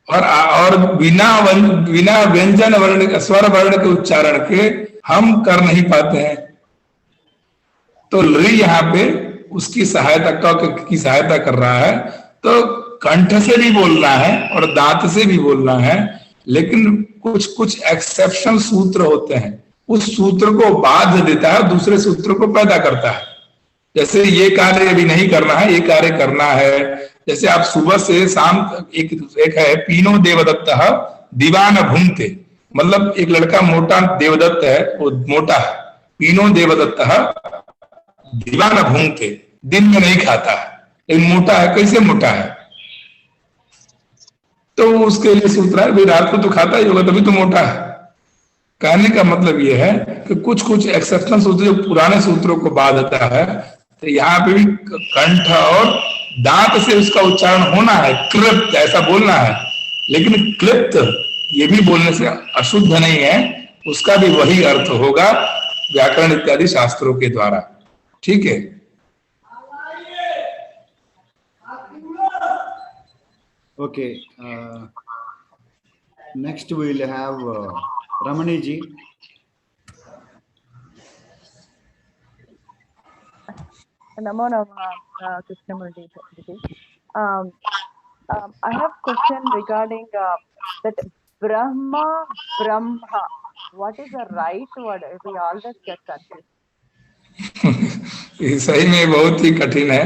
और बिना व्यंजन वर्ण स्वर वर्ण के उच्चारण के हम कर नहीं पाते हैं। तो री यहाँ पे उसकी सहायता क की सहायता कर रहा है। तो कंठ से भी बोलना है और दांत से भी बोलना है, लेकिन कुछ एक्सेप्शन सूत्र होते हैं, उस सूत्र को बाध देता है, दूसरे सूत्र को पैदा करता है। जैसे ये कार्य अभी नहीं करना है, ये कार्य करना है। जैसे आप सुबह से शाम एक है पीनो देवदत्त दीवान भूंगते, मतलब एक लड़का मोटा देवदत्त है, वो मोटा है। पीनो देवदत्त दीवान भूंगते, दिन में नहीं खाता है लेकिन मोटा है। कैसे मोटा है? तो उसके लिए सूत्र है, भाई रात को तो खाता ही होगा तभी तो मोटा है। कहने का मतलब यह है कि कुछ एक्सेप्शनल सूत्र जो पुराने सूत्रों को बाधता है, तो यहाँ पे भी कंठ और दांत से उसका उच्चारण होना है। क्लिप्त ऐसा बोलना है, लेकिन क्लिप्त ये भी बोलने से अशुद्ध नहीं है, उसका भी वही अर्थ होगा व्याकरण इत्यादि शास्त्रों के द्वारा। ठीक है, okay, next we will have Ramani ji. Namo Namah, Krishnamurti ji. I have question regarding that Brahma. What is the right word? We always get confused. सही में बहुत ही कठिन है,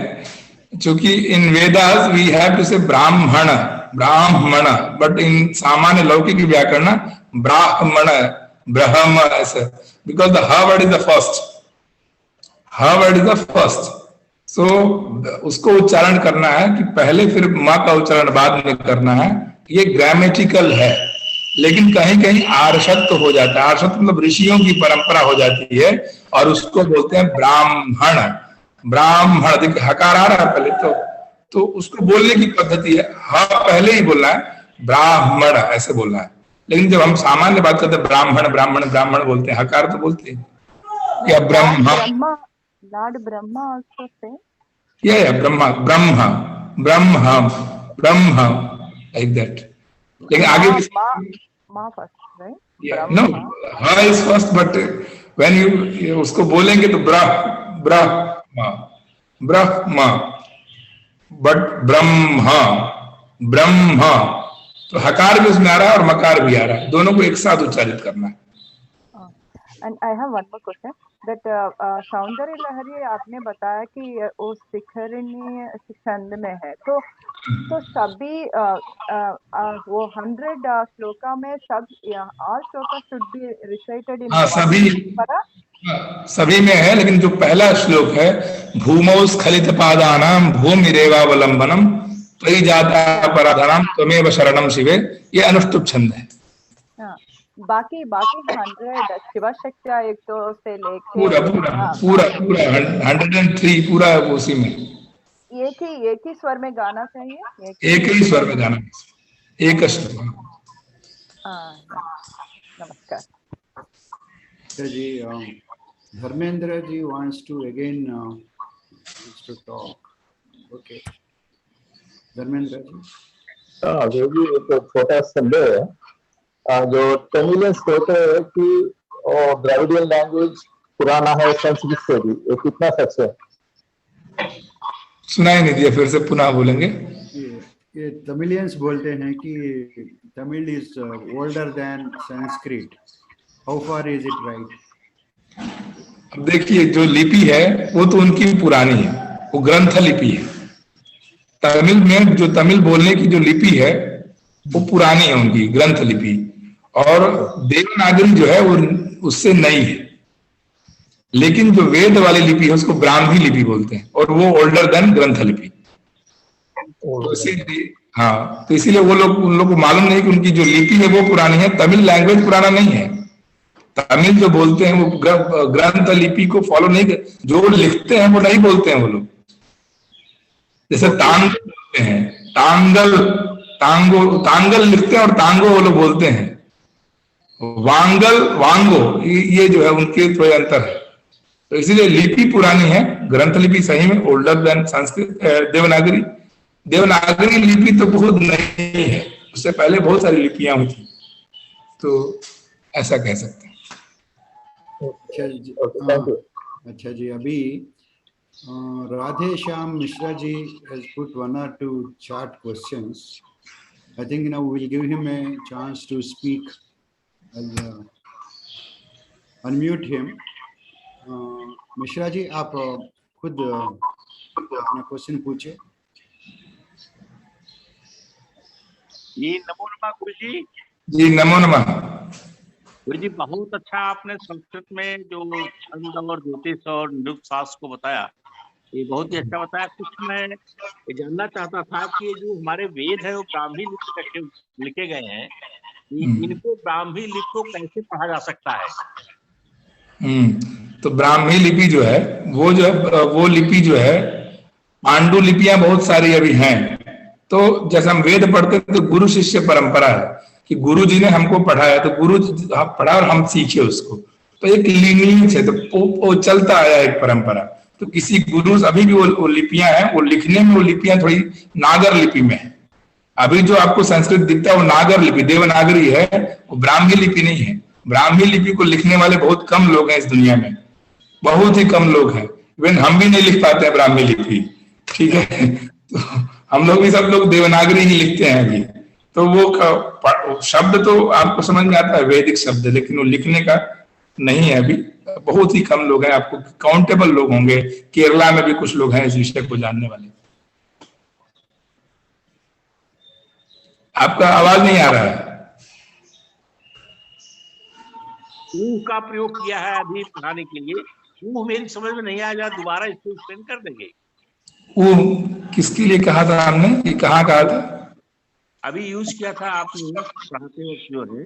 क्योंकि इन वेदास वी हैव टू से ब्राह्मण, बट इन सामान्य लौकिक व्याकरण ब्राह्मण, ब्रह्म ऐसा, बिकॉज द ह वर्ड इज द फर्स्ट, ह वर्ड इज द फर्स्ट। सो उसको उच्चारण करना है कि पहले फिर माँ का उच्चारण बाद में करना है। ये ग्रामेटिकल है, लेकिन कहीं कहीं आर्षत्व हो जाता है। आर्षत्व मतलब ऋषियों की परंपरा हो जाती है, और उसको बोलते हैं ब्राह्मण। देखिए हकार आ रहा है पहले, तो उसको बोलने की पद्धति है, ह पहले ही बोलना है, ब्राह्मण ऐसे बोलना है। लेकिन जब हम सामान्य बात करते हैं ब्राह्मण बोलते हैं, हकार तो बोलते हैं। या Brahma, Lord Brahma also say? Yeah, Brahma, like that. लेकिन आगे Ma first, right? Yeah, no, ha is first, but when you उसको बोलेंगे तो ब्रह्मा, but ब्रह्मा, तो हकार भी उसमें आ रहा है और मकार भी आ रहा है, दोनों को एक साथ उच्चारित करना है। And I have one more question. That सौंदर्य लहरी आपने बताया कि वो शिखरिणी छंद में है, तो सभी वो 100 श्लोका में सब all shloka should be recited in सभी में है, लेकिन जो पहला श्लोक है भूमौ स्खलित पादानां भूमिरेवावलंबनम त्वयि जाता पराधनां त्वमेव शरणं शिवे, ये अनुष्टुप छंद है। बाकी 100 शिवशक्त्या एक तो से लेके पूरा 103 पूरा उसी में एक ही स्वर में गाना चाहिए, एक ही स्वर में गाना, एक स्वर। नमस्कार जी। Dharmendra ji wants to again to talk. Okay, Dharmendra ji. जी एक छोटा संदेह है, जो तमिलियंस कहते हैं कि द्रविडियन लैंग्वेज पुराना है संस्कृत से भी, ये कितना सच है? सुनाई नहीं दिया, फिर से पुनः बोलेंगे। ये तमिलियंस बोलते हैं कि Tamil is older than Sanskrit. How far is it right? अब देखिए, जो लिपि है वो तो उनकी पुरानी है, वो ग्रंथ लिपि है। तमिल में जो तमिल बोलने की जो लिपि है वो पुरानी है, उनकी ग्रंथ लिपि, और देवनागरी जो है वो उससे नई है। लेकिन जो वेद वाली लिपि है उसको ब्राह्मी लिपि बोलते हैं, और वो ओल्डर देन ग्रंथ लिपि। तो इसीलिए हाँ, तो इसीलिए वो लोग, उन लोग को मालूम नहीं कि उनकी जो लिपि है वो पुरानी है, तमिल लैंग्वेज पुराना नहीं है। तमिल जो बोलते हैं वो ग्रंथ लिपि को फॉलो नहीं कर, जो लिखते हैं वो नहीं बोलते हैं वो लोग। जैसे तांगल बोलते हैं, तांगल तांगो तांगल लिखते हैं और तांगो वो लोग बोलते हैं। वांगल वांगो ये जो है उनके थोड़े अंतर है। तो इसीलिए लिपि पुरानी है, ग्रंथ लिपि सही में ओल्डर देन संस्कृत देवनागरी। देवनागरी लिपि तो बहुत नहीं है, उससे पहले बहुत सारी लिपियां हुई थी, तो ऐसा कह सकते हैं। अच्छा जी, अभी Radhe Shyam Mishra ji has put 1 or 2 chat questions. I think now we'll give him a chance to speak. I'll unmute him. Mishra ji, आप खुद अपना क्वेश्चन पूछिए। जी नमो नमः गुरु जी। जी नमो नमः गुरु जी, बहुत अच्छा आपने संस्कृत में जो छंद और ज्योतिष और निरुक्त शास्त्र को बताया, ये बहुत ही अच्छा बताया। कुछ मैं ये जानना चाहता था कि ये जो हमारे वेद है वो ब्राह्मी लिपि में लिखे गए हैं, इनको ब्राह्मी लिपि को कैसे पढ़ा जा सकता है? तो ब्राह्मी लिपि जो है वो लिपि जो है, पांडु लिपियां बहुत सारी अभी हैं। तो जैसे हम वेद पढ़ते हैं तो गुरु शिष्य परंपरा है कि गुरु जी ने हमको पढ़ाया, तो गुरु पढ़ा और हम सीखे उसको, तो एक लीनियंस है, तो वो चलता आया एक परंपरा। तो किसी गुरु, अभी भी वो लिपियां हैं, वो लिखने में वो लिपियां थोड़ी नागर लिपि में है। अभी जो आपको संस्कृत दिखता है वो नागर लिपि देवनागरी है, वो ब्राह्मी लिपि नहीं है। ब्राह्मी लिपि को लिखने वाले बहुत कम लोग हैं इस दुनिया में, बहुत ही कम लोग हैं। इवन हम भी नहीं लिख पाते हैं ब्राह्मी लिपि, ठीक है। तो हम लोग भी सब लोग देवनागरी ही लिखते हैं अभी। तो वो शब्द तो आपको समझ में आता है, वैदिक शब्द, लेकिन वो लिखने का नहीं है अभी। बहुत ही कम लोग हैं, आपको काउंटेबल लोग होंगे। केरला में भी कुछ लोग हैं इस विषय को जानने वाले। आपका आवाज नहीं आ रहा है। ऊह का प्रयोग किया है अभी पढ़ाने के लिए, ऊह मेरी समझ में नहीं आया, दोबारा इसको एक्सप्लेन कर देंगे। ऊह किसके लिए कहा था हमने, ये कहाँ कहा था? अभी यूज किया था आपने पढ़ाते वक्त जो है,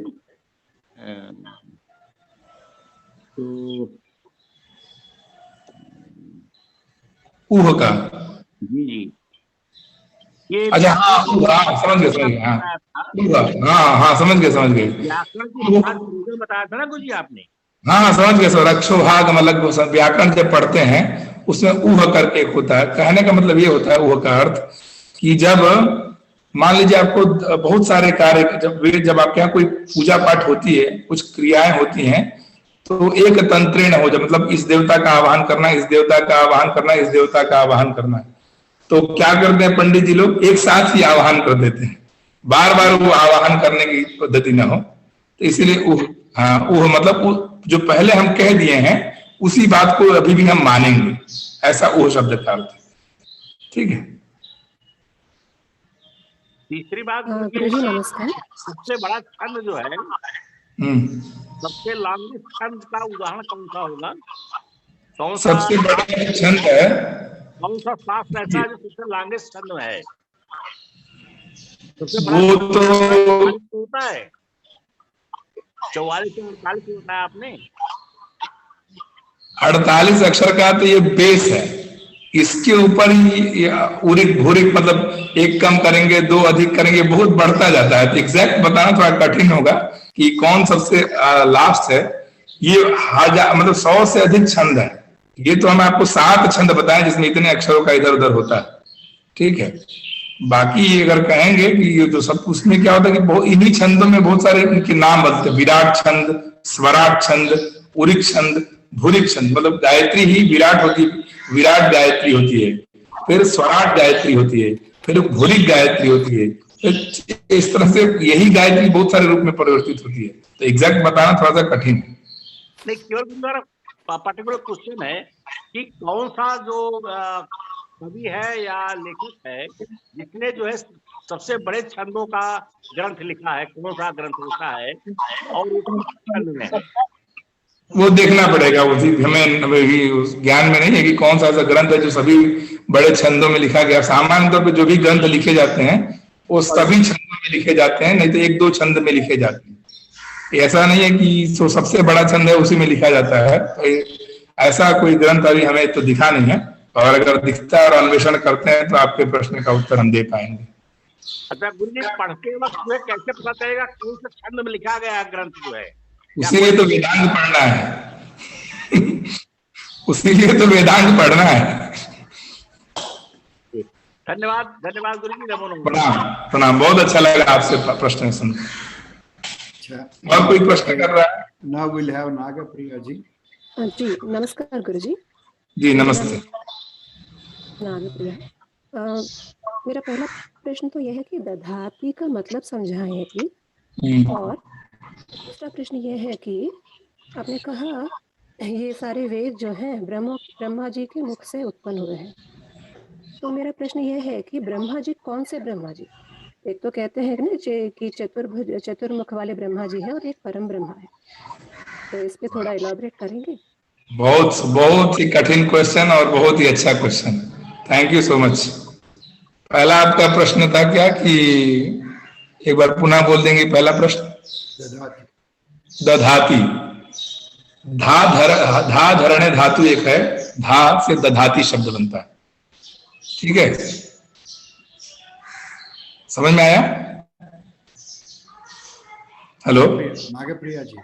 तो ऊह का। जी जी, ये अच्छा हाँ, समझ गए हाँ समझ गए। व्याकरण की बताया था ना गुरु जी आपने। हाँ समझ गए सर। अक्षोभाग अलग व्याकरण जब पढ़ते हैं उसमें ऊह करके एक होता है। कहने का मतलब ये होता है ऊह का अर्थ कि जब मान लीजिए आपको बहुत सारे कार्य, जब आपके यहाँ कोई पूजा पाठ होती है, कुछ क्रियाएं होती हैं, तो एक तंत्रेण हो जाए, मतलब इस देवता का आवाहन करना, इस देवता का आवाहन करना, इस देवता का आवाहन करना है। तो क्या करते हैं पंडित जी लोग, एक साथ ही आवाहन कर देते हैं, बार बार वो आवाहन करने की पद्धति ना हो। तो इसीलिए ऊह मतलब जो पहले हम कह दिए हैं उसी बात को अभी भी हम मानेंगे, ऐसा ऊह शब्द का अर्थ है। ठीक है। तीसरी बात, नमस्कार। सबसे बड़ा छंद जो है, सबसे लॉन्गेस्ट छंद का उदाहरण कौन सा होगा? कौन सा सबसे बड़ा छंद है? कौन सा शास्त्र ऐसा है जो सबसे लॉन्गेस्ट छंद है? वो तो होता है 44 से 48 बताया आपने। 48 अक्षर का तो ये बेस है, इसके ऊपर ही उरिक भूरिक, मतलब एक कम करेंगे, दो अधिक करेंगे, बहुत बढ़ता जाता है। तो एग्जैक्ट बताना थोड़ा कठिन होगा कि कौन सबसे लास्ट है। ये 1000 मतलब 100 से अधिक छंद है। ये तो हम आपको 7 छंद बताएं जिसमें इतने अक्षरों का इधर उधर होता है। ठीक है। बाकी अगर कहेंगे कि ये तो सब, उसमें क्या होता है कि इन्हीं छंदों में बहुत सारे इनके नाम बदलते हैं। विराट छंद, स्वराट छंद, उरिक छंद, भूरिक छंद। मतलब गायत्री ही विराट होती है, विराट गायत्री होती है, फिर स्वराट गायत्री होती है, फिर भूरिक गायत्री होती है। इस तरह से यही गायत्री बहुत सारे रूप में परिवर्तित होती है। तो एग्जैक्ट बताना थोड़ा सा कठिन है। नहीं, केवल पर्टिकुलर क्वेश्चन है कि कौन सा जो कवि है या लेखक है जिसने जो है सबसे बड़े छंदों का ग्रंथ लिखा है, कौन सा ग्रंथ होता है और छंद में वो देखना पड़ेगा, उसी हमें अभी उस ज्ञान में नहीं है कि कौन सा ऐसा ग्रंथ है जो सभी बड़े छंदों में लिखा गया। सामान्य तौर पर जो भी ग्रंथ लिखे जाते हैं वो सभी छंदों में लिखे जाते हैं, नहीं तो एक दो छंद में लिखे जाते हैं। ऐसा नहीं है कि जो सबसे बड़ा छंद है उसी में लिखा जाता है। तो ऐसा कोई ग्रंथ अभी हमें तो दिखा नहीं है, और अगर दिखता है और अन्वेषण करते हैं तो आपके प्रश्न का उत्तर हम दे पाएंगे। अच्छा गुरु जी, पढ़ते वक्त में कैसे पता चलेगा कौन सा छंद में लिखा गया ग्रंथ जो है? उसीलिए तो वेदांत पढ़ना है उसीलिए तो वेदांत पढ़ना है। धन्यवाद, धन्यवाद गुरु जी, नमो नमः। प्रणाम प्रणाम, बहुत अच्छा लगा आपसे प्रश्न सुन। और कोई प्रश्न कर रहा है? Now we'll have Nagapriya ji. जी नमस्कार गुरु जी। जी नमस्ते। नागप्रिया, मेरा पहला प्रश्न तो यह है कि दधाती का मतलब समझाएं प्लीज। और दूसरा प्रश्न यह है कि आपने कहा ये सारे वेद जो हैं ब्रह्मा जी के मुख से उत्पन्न हुए हैं, तो मेरा प्रश्न यह है कि ब्रह्मा जी कौन से ब्रह्मा जी? एक तो कहते हैं ना कि चतुर्मुख वाले ब्रह्मा जी हैं और एक परम ब्रह्मा है, तो इस पे थोड़ा इलाबोरेट करेंगे? बहुत बहुत ही कठिन क्वेश्चन और बहुत ही अच्छा question, thank you so much. पहला आपका प्रश्न था क्या, कि एक बार पुनः बोल देंगे पहला प्रश्न? दधाती, धा धरणे धातु एक है, धा से दधाती शब्द बनता है, ठीक है, समझ में आया? Hello Nagapriya ji.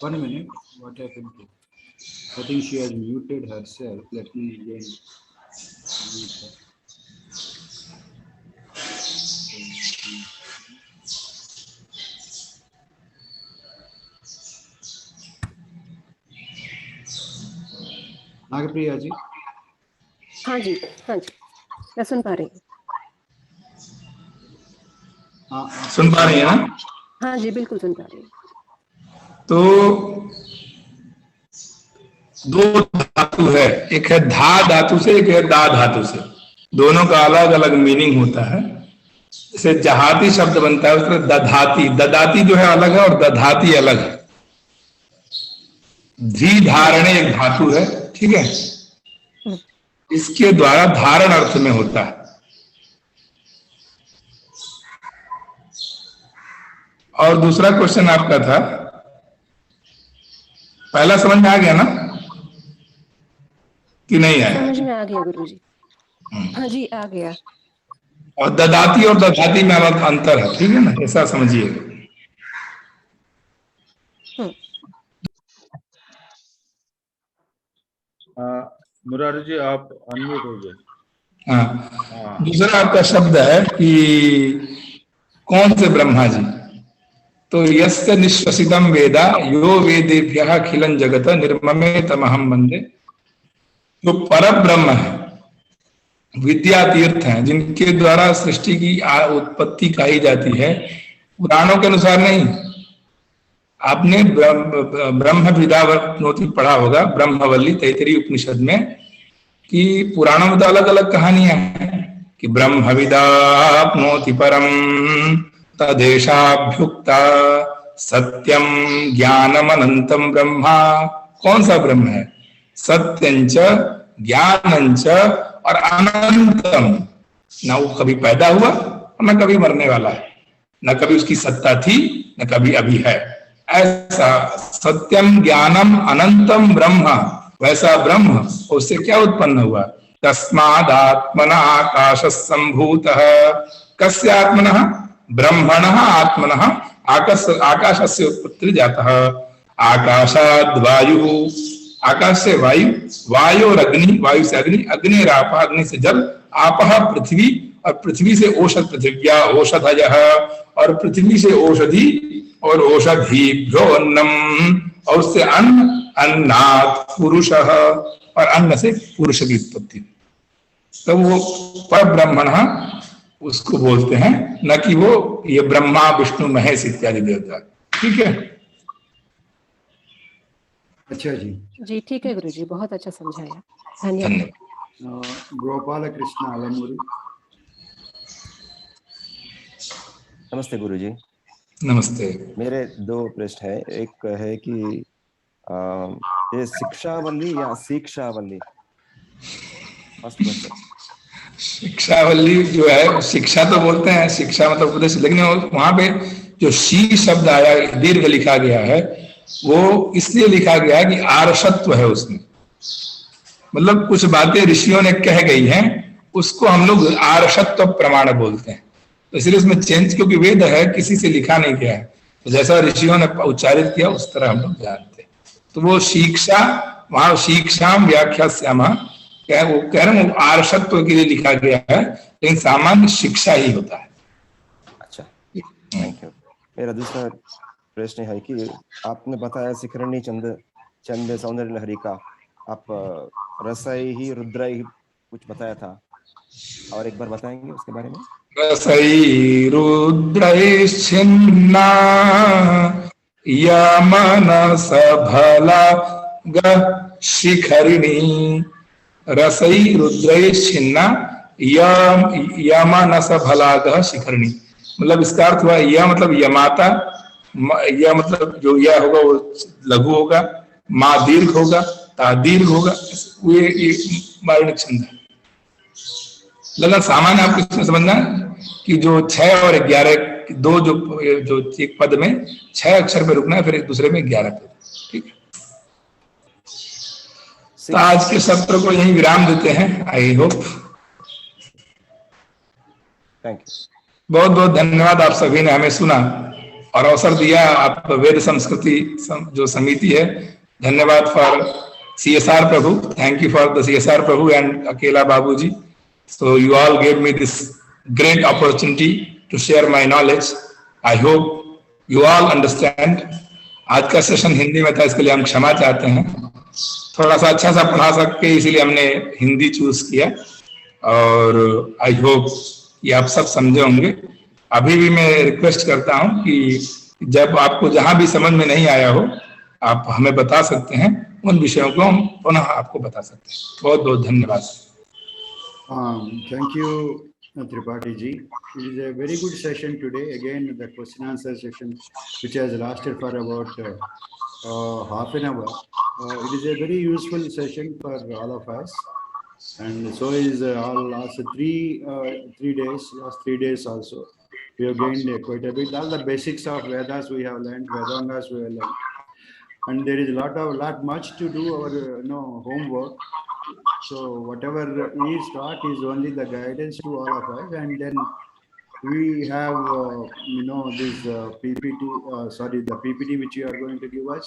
One minute, what happened to? I think she has muted herself. Let me again mute her. Nagapriya ji. हाँ जी, हाँ जी, मैं सुन पा रही हूँ। सुन पा रही है ना? हाँ जी बिल्कुल सुन पा रही हूँ। तो दो धातु है, एक है धा धातु से, एक है दा धातु से, दोनों का अलग अलग मीनिंग होता है। जैसे जहाती शब्द बनता है उसमें दधाती, ददाती जो है अलग है और दधाती अलग है। धी धारणे एक धातु है, ठीक है, इसके द्वारा धारण अर्थ में होता है। और दूसरा क्वेश्चन आपका था, पहला समझ में आ गया ना कि नहीं आया? समझ में आ गया गुरुजी। हाँ जी आ गया। और ददाती और दधाती में अलग अंतर है, ठीक है ना, ऐसा समझिए। मुरारी जी आप अनम्यूट हो गए। हाँ, दूसरा आपका शब्द है कि कौन से ब्रह्मा जी, तो यस्य निश्वसितम वेदा यो वेदेभ्यः अखिलं जगत निर्ममे तमहं वंदे। जो पर ब्रह्म है, विद्या तीर्थ हैं, जिनके द्वारा सृष्टि की उत्पत्ति कही जाती है, पुराणों के अनुसार नहीं। आपने ब्रह्म विद्यावनोति पढ़ा होगा ब्रह्मवल्ली तैतरीय उपनिषद में, कि पुराणों में तो अलग अलग कहानियां हैं कि ब्रह्म विदाप्नोति परम तदेशाभ्युक्ता सत्यम ज्ञानम अनंतम ब्रह्मा। कौन सा ब्रह्म है? सत्यंच ज्ञानंच और अनंतम, ना वो कभी पैदा हुआ और न कभी मरने वाला है, न कभी उसकी सत्ता थी न कभी अभी है। ऐसा सत्यम ज्ञानम अनंतम ब्रह्म, वैसा ब्रह्म, उससे क्या उत्पन्न हुआ? तस्मादात्मना आकाश संभूतः। कस्य आत्मनः? ब्रह्मणः आत्मनः आकाशस्य उत्पत्ति जातः। आकाशाद् वायुः, आकाश से वायु, वायोरग्नि, वायु से अग्नि, अग्निराप, अग्नि से जल, आपः पृथ्वी, और पृथ्वी से औषध, पृथिव्या औषधयः, और पृथ्वी से औषधि और औषधिभ्यो अन्नम, और उससे अन्न, अन्नात् पुरुषः, और अन्न से पुरुष की उत्पत्ति। तो वो पर ब्रह्मणः उसको बोलते हैं, न कि वो ये ब्रह्मा विष्णु महेश इत्यादि देवता, ठीक है? अच्छा जी। जी ठीक है गुरुजी, बहुत अच्छा समझाया, धन्यवाद। गोपाल कृष्ण अलमूरी। नमस्ते गुरुजी। नमस्ते। मेरे 2 प्रश्न है। एक है कि ये शिक्षावल्ली या शिक्षावल्ली? First question. शिक्षावल्ली जो है, शिक्षा तो बोलते हैं, शिक्षा मतलब उपदेश, लेकिन वहां पे जो शी शब्द आया, दीर्घ लिखा गया है, वो इसलिए लिखा गया है कि आर्षत्व है उसमें, मतलब कुछ बातें ऋषियों ने कह गई हैं, उसको हम लोग आर्षत्व प्रमाण बोलते हैं, तो इसलिए उसमें चेंज, क्योंकि वेद है, किसी से लिखा नहीं गया है, तो जैसा ऋषियों ने उच्चारित किया उस तरह हम लोग जानते हैं। तो वो शिक्षा, वहां शिक्षाम व्याख्या श्यामा, वो कह रहे हैं आर्षत्व के लिए लिखा गया है, लेकिन सामान्य शिक्षा ही होता है। अच्छा, थैंक यू। मेरा दूसरा प्रश्न है कि आपने बताया शिखरणी चंद सौंदर्य लहरी का, आप रसई ही रुद्रई ही कुछ बताया था, और एक बार बताएंगे उसके बारे में? रसई रुद्रई छिन्ना यमनस भला ग शिखरिणी, रसई रुद्रई छिन्ना यमनस भलागह शिखरिणी, मतलब इसका अर्थ हुआ यह मतलब यमाता, यह मतलब जो यह होगा वो लघु होगा, माँ दीर्घ होगा, ता दीर्घ होगा, ये वर्ण छंद है। लेकिन सामान्य आपको इसमें समझना कि जो 6 और 11 दो जो एक पद में 6 अक्षर पे रुकना है, फिर एक दूसरे में 11 पे, ठीक है। तो आज के सत्र को यही विराम देते हैं। आई होप, थैंक यू, बहुत बहुत धन्यवाद, आप सभी ने हमें सुना और अवसर दिया। आप वेद संस्कृति जो समिति है, धन्यवाद for CSR Prabhu, thank you for the CSR Prabhu and अकेला बाबूजी। So you all gave me this great opportunity to share my knowledge. I hope you all understand. आज का सेशन हिंदी में था, इसके लिए हम क्षमा चाहते हैं। थोड़ा सा अच्छा सा पढ़ा सके इसीलिए हमने हिंदी चूज किया, और आई होप ये आप सब समझे होंगे। अभी भी मैं रिक्वेस्ट करता हूं कि जब आपको जहां भी समझ में नहीं आया हो, आप हमें बता सकते हैं, उन विषयों को हम पुनः आपको बता सकते हैं। बहुत बहुत धन्यवाद। Thank you, Tripathi ji. It is a very good session today. Again, the question answer session, which has lasted for about half an hour. It is a very useful session for all of us, and so is all last three days also. We have gained quite a bit. All the basics of Vedas we have learned, Vedangas we have learned, and there is lot much to do our homework. So whatever we start is only the guidance to all of us, and then we have this PPT, the PPT which you are going to give us,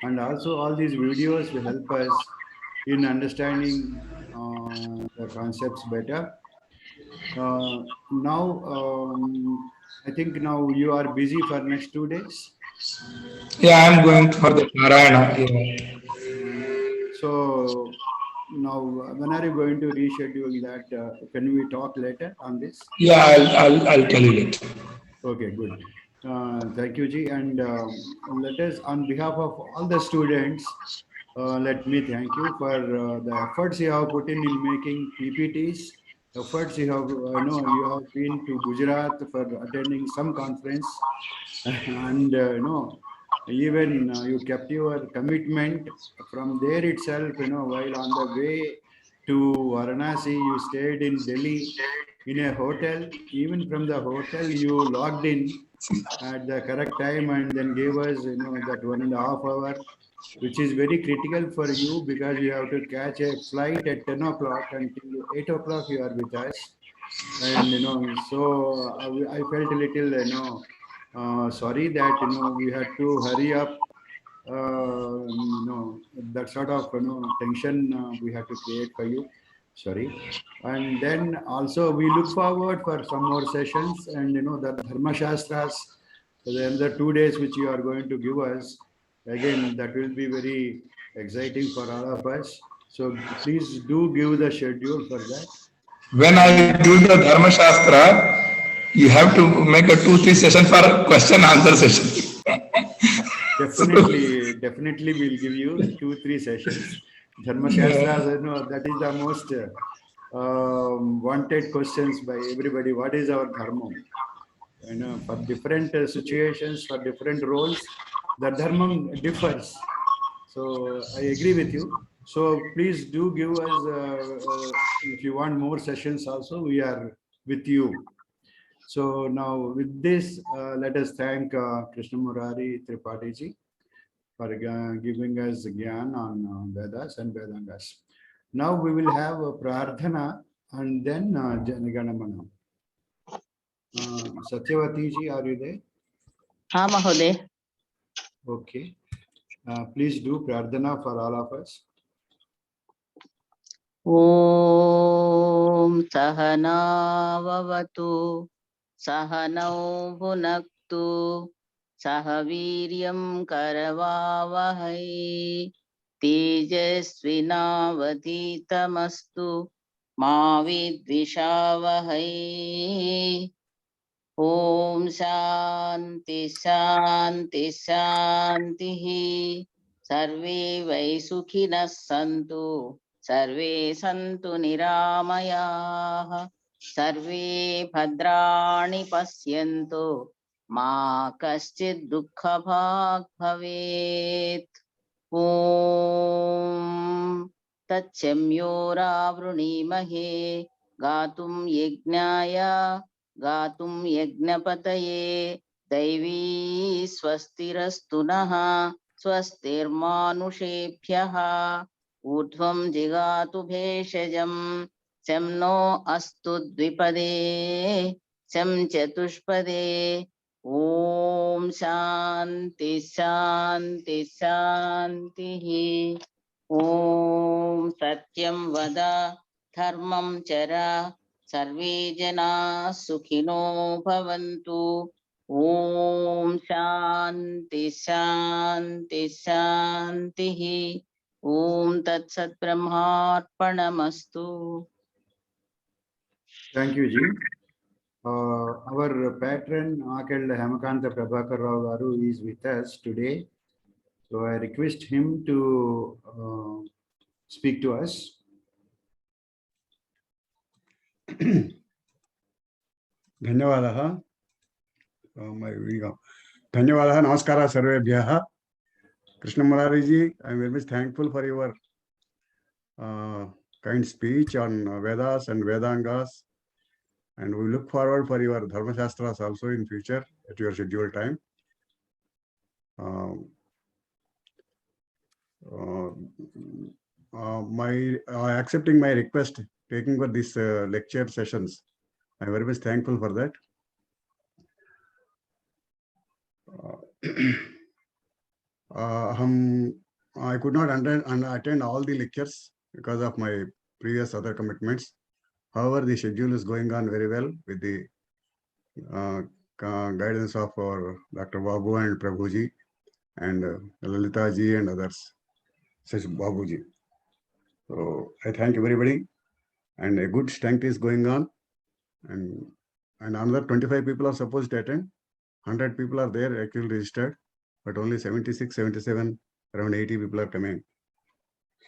and also all these videos will help us in understanding the concepts better. Now I think now you are busy for next 2 days. Yeah, I am going for the Narayana. Yeah. So now, when are you going to reschedule that? Can we talk later on this? Yeah, I'll tell you later. Okay, good. Thank you, Ji. And let us, on behalf of all the students, let me thank you for the efforts you have put in making PPTs. Efforts you have, you have been to Gujarat for attending some conference, and even you kept your commitment from there itself. While on the way to Varanasi, you stayed in Delhi in a hotel. Even from the hotel, you logged in at the correct time and then gave us that 1.5 hour, which is very critical for you, because you have to catch a flight at 10 o'clock until 8 o'clock you are with us. And so I felt a little sorry that we had to hurry up. That sort of tension we have to create for you. Sorry. And then also we look forward for some more sessions, and the Dharma Shastras, the other 2 days which you are going to give us. Again, that will be very exciting for all of us. So please do give the schedule for that. When I do the Dharma Shastra, you have to make a 2-3 session for question answer session. Definitely we'll give you 2-3 sessions. Dharma Shastras, that is the most wanted questions by everybody. What is our dharma? for different situations, for different roles, the dharma differs. So I agree with you. So please do give us, if you want more sessions also, we are with you. So now with this, let us thank Krishna Murari Tripathi ji for giving us gyan on Vedas and Vedangas. Now we will have a Prarthana and then Janaganamana. Satyavati ji, are you there? हाँ महोदय. Okay. Please do Prarthana for all of us. ॐ सहनाववतु सहनौ भुनक्तु सह वीर्यं करवावहै तेजस्विनावधीतमस्तु मा विद्विषावहै. ॐ शान्ति शान्ति शान्तिः. सर्वे वै सुखिनः सन्तु सर्वे सन्तु निरामयाः सर्वे भद्राणि पश्यन्तु मा कश्चित् दुःखभाग् भवेत्. ॐ तत्संयोरावृणीमहे गातुं यज्ञाय गातुं यज्ञपतये दैवी स्वस्तिरस्तु नः स्वस्तिर्मानुषेभ्यः ऊर्ध्वं जिगातु भेषजं शं नो अस्तु द्विपदे शं चतुष्पदे. ॐ शान्ति शान्ति शान्तिः. ॐ सत्यं वद धर्मं चर सर्वे जनाः सुखिनो भवन्तु. ॐ शान्ति शान्ति शान्तिः. ॐ तत्सत् ब्रह्मार्पणमस्तु. Thank you, Ji. Our patron, Akal Hemakanta Prabhakar Rao Garu, is with us today. So I request him to speak to us. धन्यवादः. धन्यवादः. नमस्कारः सर्वेभ्यः. Krishna Murari ji, I am very much thankful for your kind speech on Vedas and Vedangas, and we look forward for your Dharma Shastras also in future at your scheduled time. Accepting my request, taking for this lecture sessions, I am very much thankful for that. I could not attend all the lectures because of my previous other commitments. However, the schedule is going on very well with the guidance of our Dr. Babu and Prabhuji and Lalita ji and others, such Babuji. So I thank everybody, and a good strength is going on, and another 25 people are supposed to attend. 100 people are there actually registered, but only 76, 77, around 80 people are coming.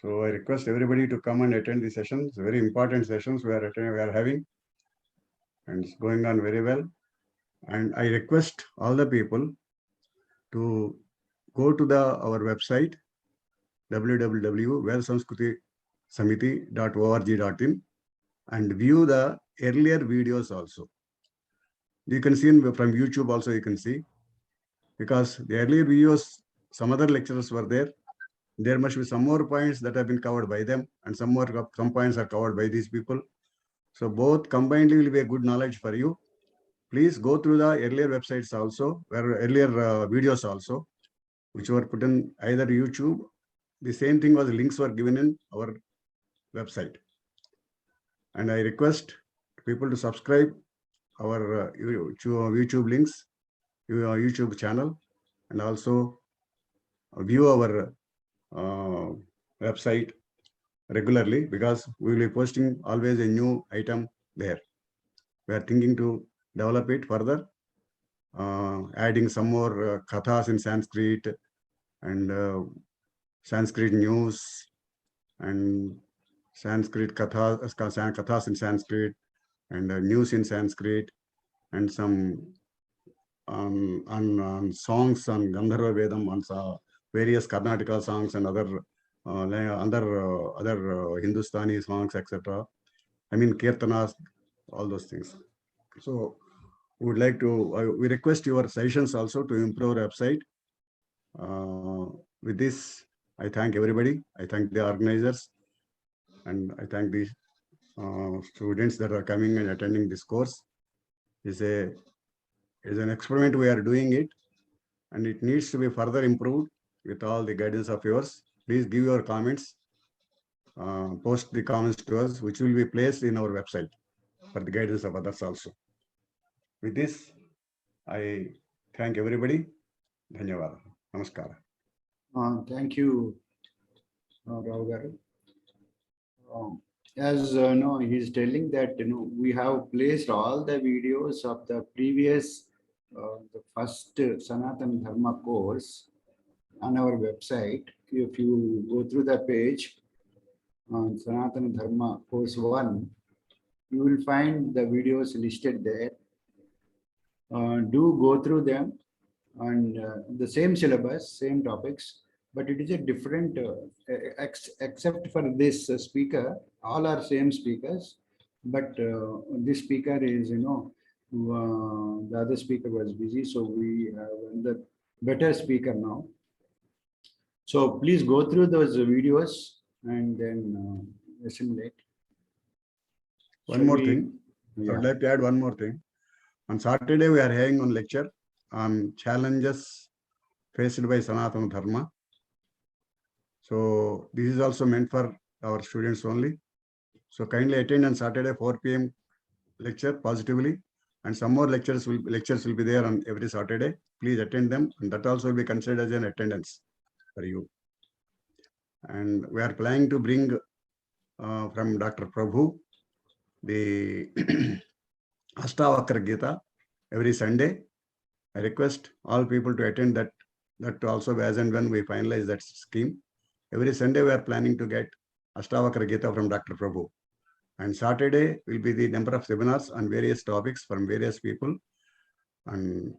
So I request everybody to come and attend the sessions, very important sessions we are having, and it's going on very well. And I request all the people to go to our website, www.vedsanskrutisamiti.org.in, and view the earlier videos also. You can see from YouTube also, you can see, because the earlier videos, some other lecturers were there. There must be some more points that have been covered by them, and some points are covered by these people. So both combined will be a good knowledge for you. Please go through the earlier websites also, earlier videos also, which were put in either YouTube. The same thing was, links were given in our website. And I request people to subscribe our YouTube links, YouTube channel, and also view our website regularly, because we will be posting always a new item there. We are thinking to develop it further, adding some more kathas in Sanskrit and Sanskrit news and Sanskrit kathas in Sanskrit and news in Sanskrit, and some on songs on Gandharva Vedam, on various Karnataka songs and other Hindustani songs, etc. I mean kirtanas, all those things. So we would like to, we request your suggestions also to improve our website. With this, I thank everybody. I thank the organizers, and I thank the students that are coming and attending this course. Is an experiment. We are doing it, and it needs to be further improved with all the guidance of yours. Please give your comments, post the comments to us, which will be placed in our website for the guidance of others also. With this, I thank everybody. Dhanyawad. Namaskara. Thank you, Rao garu. As no, he's telling that we have placed all the videos of the previous, the first Sanatana Dharma course on our website. If you go through the page on Sanatana Dharma course 1, you will find the videos listed there. Do go through them, and the same syllabus, same topics, but it is a different, except for this speaker, all are same speakers, but this speaker is, the other speaker was busy, so we have the better speaker now. So please go through those videos and then assimilate. One more thing. I would like to add one more thing. On Saturday, we are having one lecture on challenges faced by Sanatana Dharma. So this is also meant for our students only. So kindly attend on Saturday 4 p.m. lecture positively, and some more lectures will be there on every Saturday. Please attend them, and that also will be considered as an attendance for you. And we are planning to bring from Dr. Prabhu the Ashtavakra Gita every Sunday. I request all people to attend that also as and when we finalize that scheme. Every Sunday we are planning to get Ashtavakra Gita from Dr. Prabhu. And Saturday will be the number of seminars on various topics from various people. And